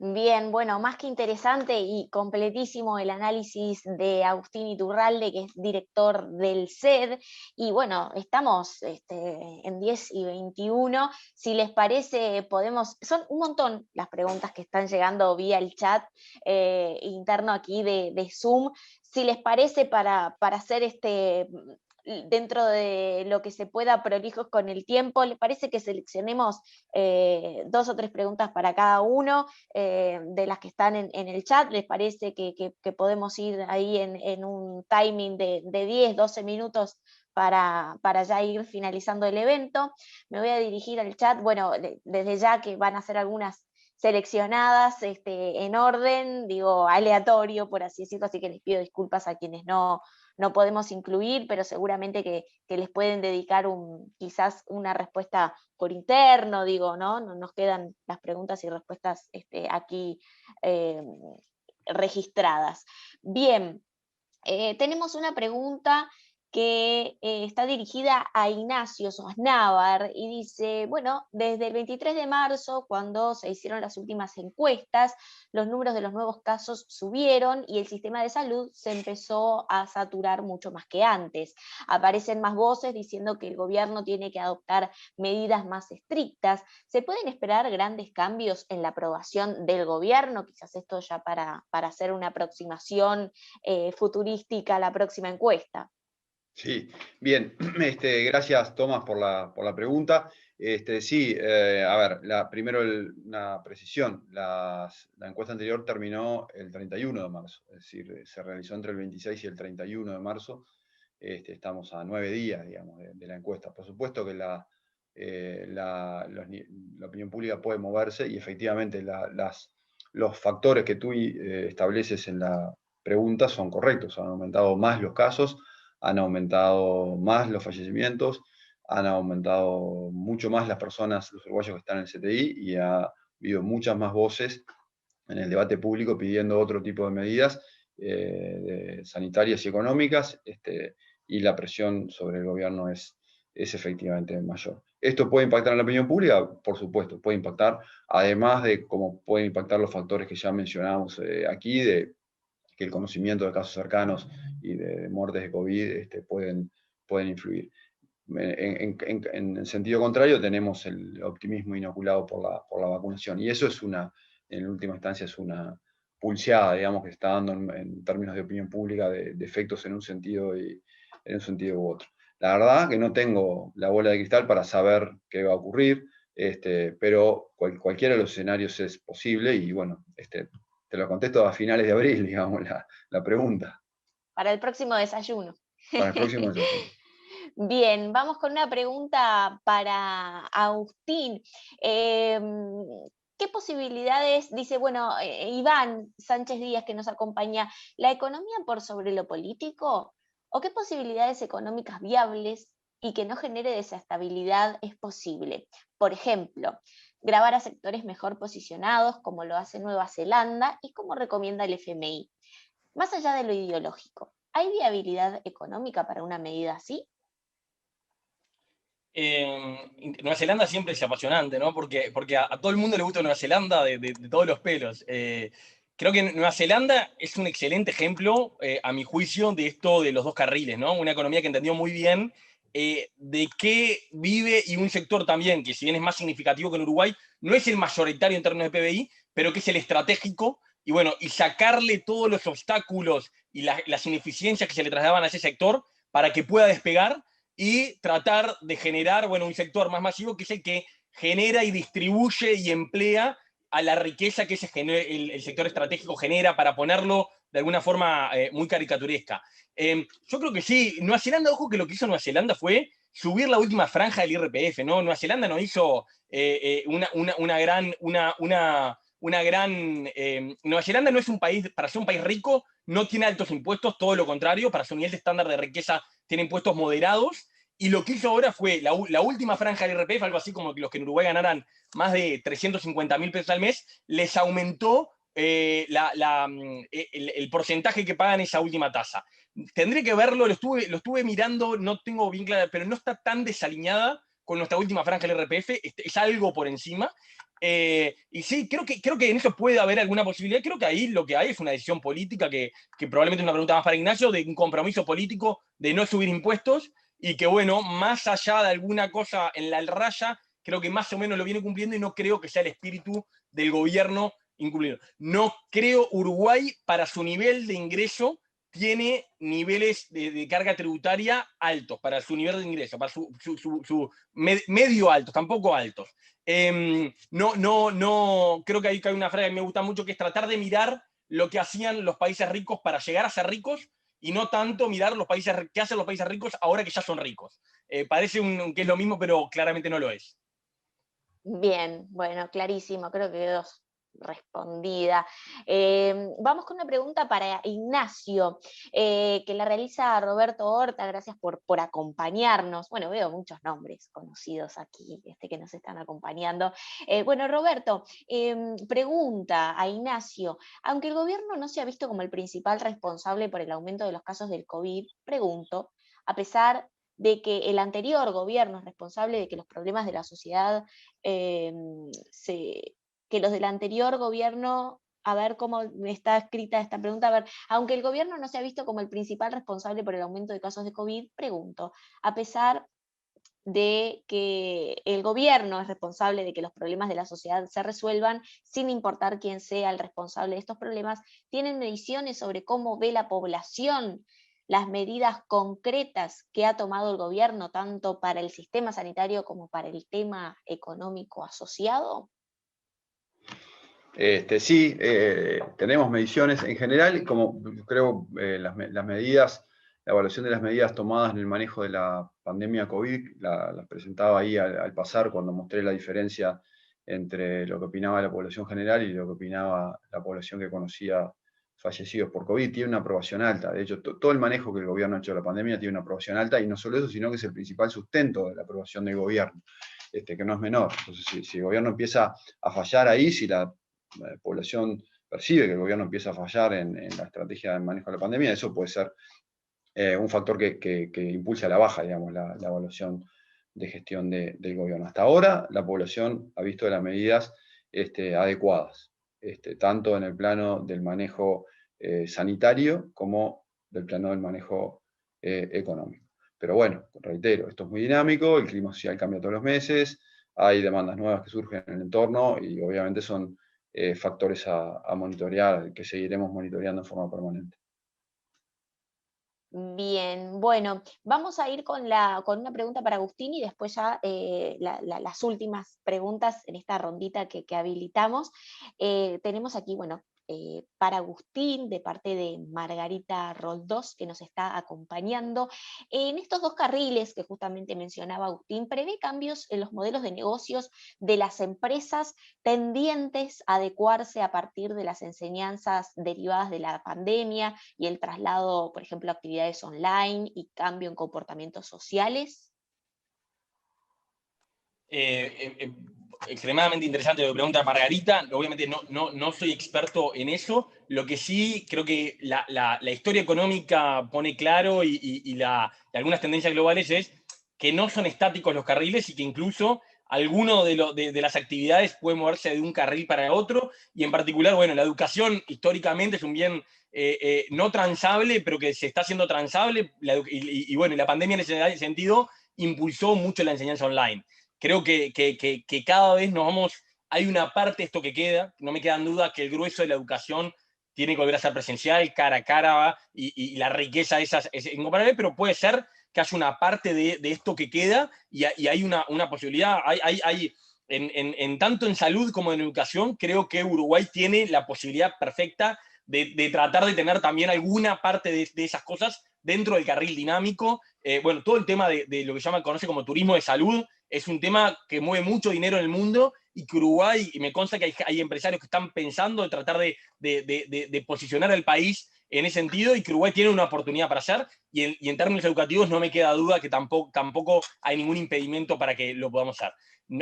Bien, bueno, más que interesante y completísimo el análisis de Agustín Iturralde, que es director del CED, y bueno, estamos en 10:21, si les parece son un montón las preguntas que están llegando vía el chat interno aquí de Zoom, si les parece para hacer dentro de lo que se pueda prolijos con el tiempo, ¿les parece que seleccionemos 2 o 3 preguntas para cada uno de las que están en el chat? ¿Les parece que podemos ir ahí en un timing de 10, 12 minutos para ya ir finalizando el evento? Me voy a dirigir al chat, bueno, desde ya que van a ser algunas seleccionadas en orden, digo, aleatorio, por así decirlo, así que les pido disculpas a quienes no podemos incluir, pero seguramente que les pueden dedicar quizás una respuesta por interno, digo, ¿no? Nos quedan las preguntas y respuestas aquí registradas. Bien, tenemos una pregunta que está dirigida a Ignacio Sosnávar y dice, bueno, desde el 23 de marzo, cuando se hicieron las últimas encuestas, los números de los nuevos casos subieron y el sistema de salud se empezó a saturar mucho más que antes. Aparecen más voces diciendo que el gobierno tiene que adoptar medidas más estrictas. ¿Se pueden esperar grandes cambios en la aprobación del gobierno? Quizás esto ya para hacer una aproximación futurística a la próxima encuesta. Sí, bien, gracias Tomás por la pregunta. Sí, a ver, primero una precisión, la encuesta anterior terminó el 31 de marzo, es decir, se realizó entre el 26 y el 31 de marzo, estamos a 9 días, digamos, de la encuesta. Por supuesto que la opinión pública puede moverse y efectivamente los factores que tú estableces en la pregunta son correctos, han aumentado más los casos, han aumentado más los fallecimientos, han aumentado mucho más las personas, los uruguayos que están en el CTI, y ha habido muchas más voces en el debate público pidiendo otro tipo de medidas sanitarias y económicas, y la presión sobre el gobierno es efectivamente mayor. ¿Esto puede impactar en la opinión pública? Por supuesto, puede impactar, además de cómo pueden impactar los factores que ya mencionamos aquí, de que el conocimiento de casos cercanos y de muertes de COVID pueden influir. En el sentido contrario, tenemos el optimismo inoculado por la vacunación, y eso en última instancia, es una pulseada, digamos, que está dando en términos de opinión pública de efectos en un sentido u otro. La verdad que no tengo la bola de cristal para saber qué va a ocurrir, pero cualquiera de los escenarios es posible, y bueno, te lo contesto a finales de abril, digamos, la pregunta. Para el próximo desayuno. Para el próximo desayuno. Bien, vamos con una pregunta para Agustín. ¿Qué posibilidades, dice, bueno, Iván Sánchez Díaz, que nos acompaña, la economía por sobre lo político? ¿O qué posibilidades económicas viables y que no genere desestabilidad es posible? Por ejemplo, gravar a sectores mejor posicionados, como lo hace Nueva Zelanda y como recomienda el FMI. Más allá de lo ideológico, ¿hay viabilidad económica para una medida así? Nueva Zelanda siempre es apasionante, ¿no? Porque a todo el mundo le gusta Nueva Zelanda de todos los pelos. Creo que Nueva Zelanda es un excelente ejemplo, a mi juicio, de esto de los dos carriles, ¿no? Una economía que entendió muy bien de qué vive, y un sector también que, si bien es más significativo que en Uruguay, no es el mayoritario en términos de PBI, pero que es el estratégico, y bueno, y sacarle todos los obstáculos y las ineficiencias que se le trasladaban a ese sector para que pueda despegar y tratar de generar, bueno, un sector más masivo que es el que genera y distribuye y emplea a la riqueza que el sector estratégico genera, para ponerlo de alguna forma muy caricaturesca. Yo creo que sí. Nueva Zelanda, ojo que lo que hizo Nueva Zelanda fue subir la última franja del IRPF, ¿no? Nueva Zelanda no hizo una gran... Nueva Zelanda no es un país, para ser un país rico, no tiene altos impuestos, todo lo contrario, para su nivel de estándar de riqueza tiene impuestos moderados, y lo que hizo ahora fue la última franja del IRPF, algo así como que los que en Uruguay ganaran más de 350.000 pesos al mes, les aumentó el porcentaje que pagan esa última tasa. Tendré que verlo, lo estuve mirando, no tengo bien claro, pero no está tan desalineada con nuestra última franja del IRPF, es algo por encima. Y sí, creo que en eso puede haber alguna posibilidad. Creo que ahí lo que hay es una decisión política que probablemente es una pregunta más para Ignacio, de un compromiso político de no subir impuestos, y que bueno, más allá de alguna cosa en la raya, creo que más o menos lo viene cumpliendo, y no creo que sea el espíritu del gobierno incumplirlo. No creo Uruguay, para su nivel de ingreso, tiene niveles de carga tributaria altos, para su nivel de ingreso, para su medio altos, tampoco altos. No, creo que hay una frase que me gusta mucho, que es tratar de mirar lo que hacían los países ricos para llegar a ser ricos, y no tanto mirar los países que hacen los países ricos ahora que ya son ricos. Parece que es lo mismo, pero claramente no lo es. Bien, bueno, clarísimo, creo que quedó respondida. Vamos con una pregunta para Ignacio, que la realiza Roberto Horta. Gracias por acompañarnos. Bueno, veo muchos nombres conocidos aquí que nos están acompañando. Bueno, Roberto, pregunta a Ignacio: aunque el gobierno no se ha visto como el principal responsable por el aumento de los casos del COVID, pregunto, a pesar de que el anterior gobierno es responsable de que los problemas de la sociedad que los del anterior gobierno, a ver cómo está escrita esta pregunta, a ver, aunque el gobierno no se ha visto como el principal responsable por el aumento de casos de COVID, pregunto, a pesar de que el gobierno es responsable de que los problemas de la sociedad se resuelvan, sin importar quién sea el responsable de estos problemas, ¿tienen mediciones sobre cómo ve la población las medidas concretas que ha tomado el gobierno, tanto para el sistema sanitario como para el tema económico asociado? Sí, tenemos mediciones en general, como creo las medidas, la evaluación de las medidas tomadas en el manejo de la pandemia COVID, la presentaba ahí al pasar, cuando mostré la diferencia entre lo que opinaba la población general y lo que opinaba la población que conocía fallecidos por COVID. Tiene una aprobación alta. De hecho, todo el manejo que el gobierno ha hecho de la pandemia tiene una aprobación alta, y no solo eso, sino que es el principal sustento de la aprobación del gobierno, que no es menor. Entonces, si el gobierno empieza a fallar ahí, si la población percibe que el gobierno empieza a fallar en la estrategia de manejo de la pandemia, eso puede ser un factor que impulse a la baja, digamos, la evaluación de gestión del gobierno. Hasta ahora, la población ha visto las medidas adecuadas, tanto en el plano del manejo sanitario como del plano del manejo económico. Pero bueno, reitero, esto es muy dinámico, el clima social cambia todos los meses, hay demandas nuevas que surgen en el entorno, y obviamente son factores a monitorear, que seguiremos monitoreando en forma permanente. Bien, bueno, vamos a ir con una pregunta para Agustín, y después ya las últimas preguntas en esta rondita que habilitamos. Tenemos aquí, bueno, para Agustín, de parte de Margarita Roldós, que nos está acompañando. En estos 2 carriles que justamente mencionaba Agustín, ¿prevé cambios en los modelos de negocios de las empresas tendientes a adecuarse a partir de las enseñanzas derivadas de la pandemia y el traslado, por ejemplo, a actividades online y cambio en comportamientos sociales? Extremadamente interesante lo que pregunta Margarita. Obviamente no soy experto en eso. Lo que sí creo que la historia económica pone claro, y algunas tendencias globales, es que no son estáticos los carriles, y que incluso alguno de las actividades puede moverse de un carril para otro. Y en particular, bueno, la educación históricamente es un bien no transable, pero que se está haciendo transable. Y bueno, la pandemia en ese sentido impulsó mucho la enseñanza online. Creo que cada vez hay una parte de esto que queda, no me quedan dudas que el grueso de la educación tiene que volver a ser presencial, cara a cara, y la riqueza esa es incomparable, pero puede ser que haya una parte de esto que queda, y hay una posibilidad. En tanto en salud como en educación, creo que Uruguay tiene la posibilidad perfecta de tratar de tener también alguna parte de esas cosas dentro del carril dinámico. Bueno, todo el tema de lo que conoce como turismo de salud es un tema que mueve mucho dinero en el mundo, y que Uruguay, y me consta que hay empresarios que están pensando de tratar de posicionar al país en ese sentido y que Uruguay tiene una oportunidad para hacer, y en términos educativos no me queda duda que tampoco hay ningún impedimento para que lo podamos hacer.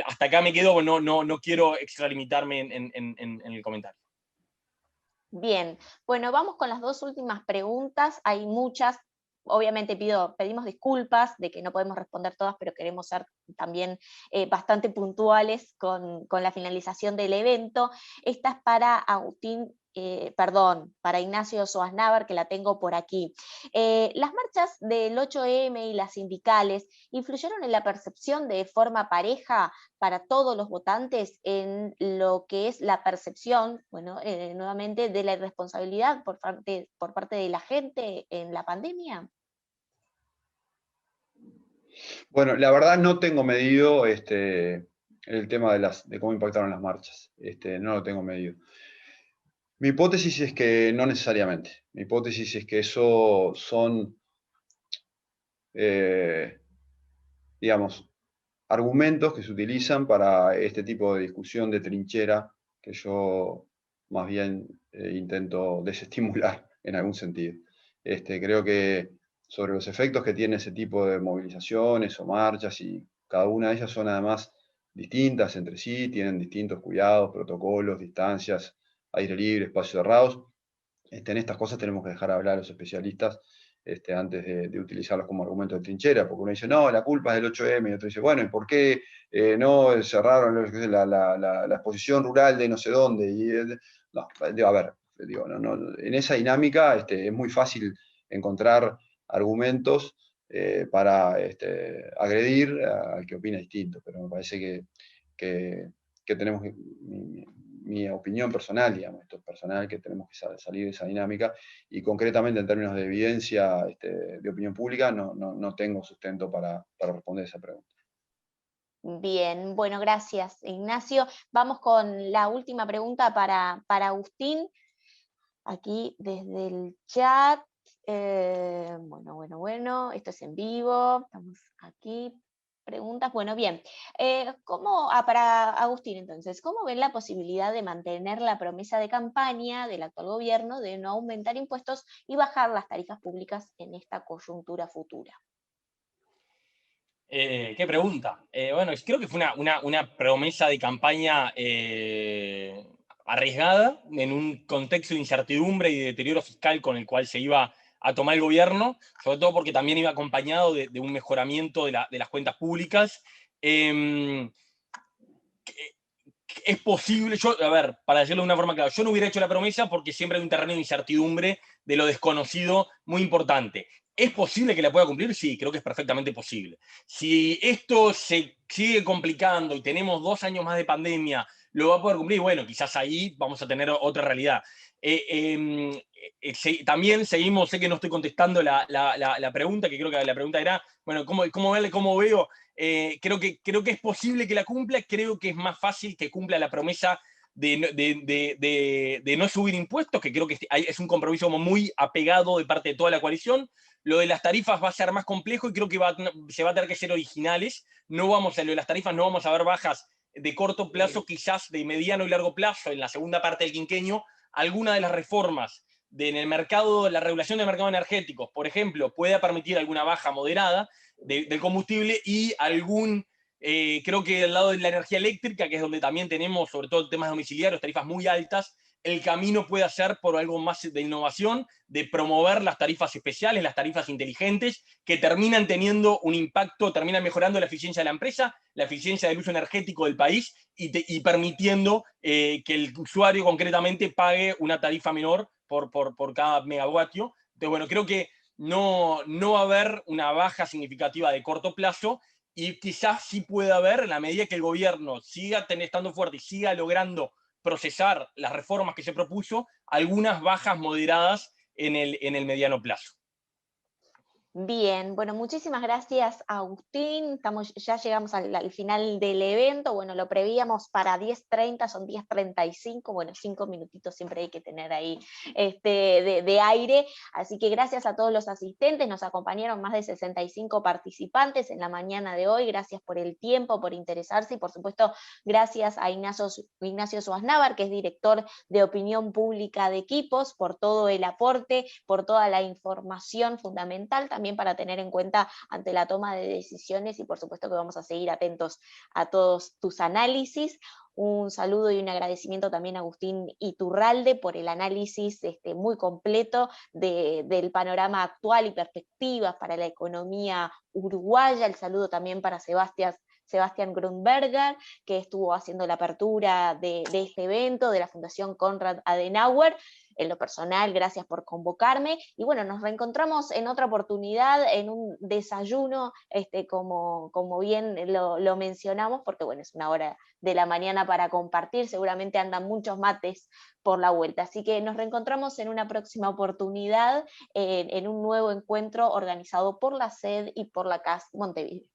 Hasta acá me quedo, no quiero extralimitarme en el comentario. Bien, bueno, vamos con las dos últimas preguntas, hay muchas. Obviamente pedimos disculpas de que no podemos responder todas, pero queremos ser también bastante puntuales con la finalización del evento. Esta es para para Ignacio Soaznavar, que la tengo por aquí. Las marchas del 8M y las sindicales influyeron en la percepción de forma pareja para todos los votantes en lo que es la percepción, nuevamente, de la irresponsabilidad por parte de la gente en la pandemia. Bueno, la verdad no tengo medido el tema de cómo impactaron las marchas. No lo tengo medido. Mi hipótesis es que no necesariamente. Mi hipótesis es que eso son, digamos, argumentos que se utilizan para este tipo de discusión de trinchera que yo más bien intento desestimular en algún sentido. Creo que sobre los efectos que tiene ese tipo de movilizaciones o marchas, y cada una de ellas son además distintas entre sí, tienen distintos cuidados, protocolos, distancias, aire libre, espacios cerrados. En estas cosas tenemos que dejar hablar a los especialistas antes de utilizarlos como argumento de trinchera, porque uno dice, no, la culpa es del 8M, y otro dice, bueno, ¿y por qué no cerraron la exposición rural de no sé dónde? Y, no, a ver, en esa dinámica es muy fácil encontrar argumentos para agredir al que opina distinto, pero me parece que tenemos mi opinión personal, digamos, esto es personal, que tenemos que salir de esa dinámica, y concretamente en términos de evidencia de opinión pública no tengo sustento para responder esa pregunta. Bien, bueno, gracias, Ignacio. Vamos con la última pregunta para Agustín, aquí desde el chat. Bueno, esto es en vivo, estamos aquí. Preguntas, bueno, bien. Para Agustín, entonces, ¿cómo ven la posibilidad de mantener la promesa de campaña del actual gobierno de no aumentar impuestos y bajar las tarifas públicas en esta coyuntura futura? Qué pregunta. Bueno, creo que fue una promesa de campaña arriesgada en un contexto de incertidumbre y de deterioro fiscal con el cual se iba a tomar el gobierno, sobre todo porque también iba acompañado de un mejoramiento de las cuentas públicas. Es posible, para decirlo de una forma clara, yo no hubiera hecho la promesa porque siempre hay un terreno de incertidumbre, de lo desconocido, muy importante. ¿Es posible que la pueda cumplir? Sí, creo que es perfectamente posible. Si esto se sigue complicando y tenemos 2 años más de pandemia, ¿lo va a poder cumplir? Bueno, quizás ahí vamos a tener otra realidad. También seguimos, sé que no estoy contestando la pregunta, que creo que la pregunta era, bueno, ¿cómo veo? Creo que es posible que la cumpla, creo que es más fácil que cumpla la promesa de no subir impuestos, que creo que es un compromiso como muy apegado de parte de toda la coalición. Lo de las tarifas va a ser más complejo y creo que se va a tener que ser originales. No vamos a lo de las tarifas, no vamos a ver bajas de corto plazo, quizás de mediano y largo plazo, en la segunda parte del quinquenio. Alguna de las reformas en el mercado, la regulación del mercado energético, por ejemplo, pueda permitir alguna baja moderada del combustible y creo que del lado de la energía eléctrica, que es donde también tenemos, sobre todo temas domiciliarios, tarifas muy altas, el camino puede ser por algo más de innovación, de promover las tarifas especiales, las tarifas inteligentes, que terminan teniendo un impacto, terminan mejorando la eficiencia de la empresa, la eficiencia del uso energético del país y permitiendo que el usuario concretamente pague una tarifa menor por cada megavatio. Entonces, bueno, creo que no va a haber una baja significativa de corto plazo, y quizás sí pueda haber, en la medida que el gobierno siga estando fuerte y siga logrando procesar las reformas que se propuso, algunas bajas moderadas en el mediano plazo. Bien, bueno, muchísimas gracias, Agustín. Ya llegamos al final del evento. Bueno, lo prevíamos para 10:30, son 10:35. Bueno, 5 minutitos siempre hay que tener ahí de aire. Así que gracias a todos los asistentes. Nos acompañaron más de 65 participantes en la mañana de hoy. Gracias por el tiempo, por interesarse y, por supuesto, gracias a Ignacio Suaznavar, que es director de Opinión Pública de Equipos, por todo el aporte, por toda la información fundamental, también para tener en cuenta ante la toma de decisiones, y por supuesto que vamos a seguir atentos a todos tus análisis. Un saludo y un agradecimiento también a Agustín Iturralde por el análisis muy completo del panorama actual y perspectivas para la economía uruguaya. El saludo también para Sebastián Grunberger, que estuvo haciendo la apertura de este evento, de la Fundación Konrad Adenauer. En lo personal, gracias por convocarme. Y bueno, nos reencontramos en otra oportunidad, en un desayuno, como bien lo mencionamos, porque bueno, es una hora de la mañana para compartir, seguramente andan muchos mates por la vuelta. Así que nos reencontramos en una próxima oportunidad, en un nuevo encuentro organizado por la SED y por la CAS Montevideo.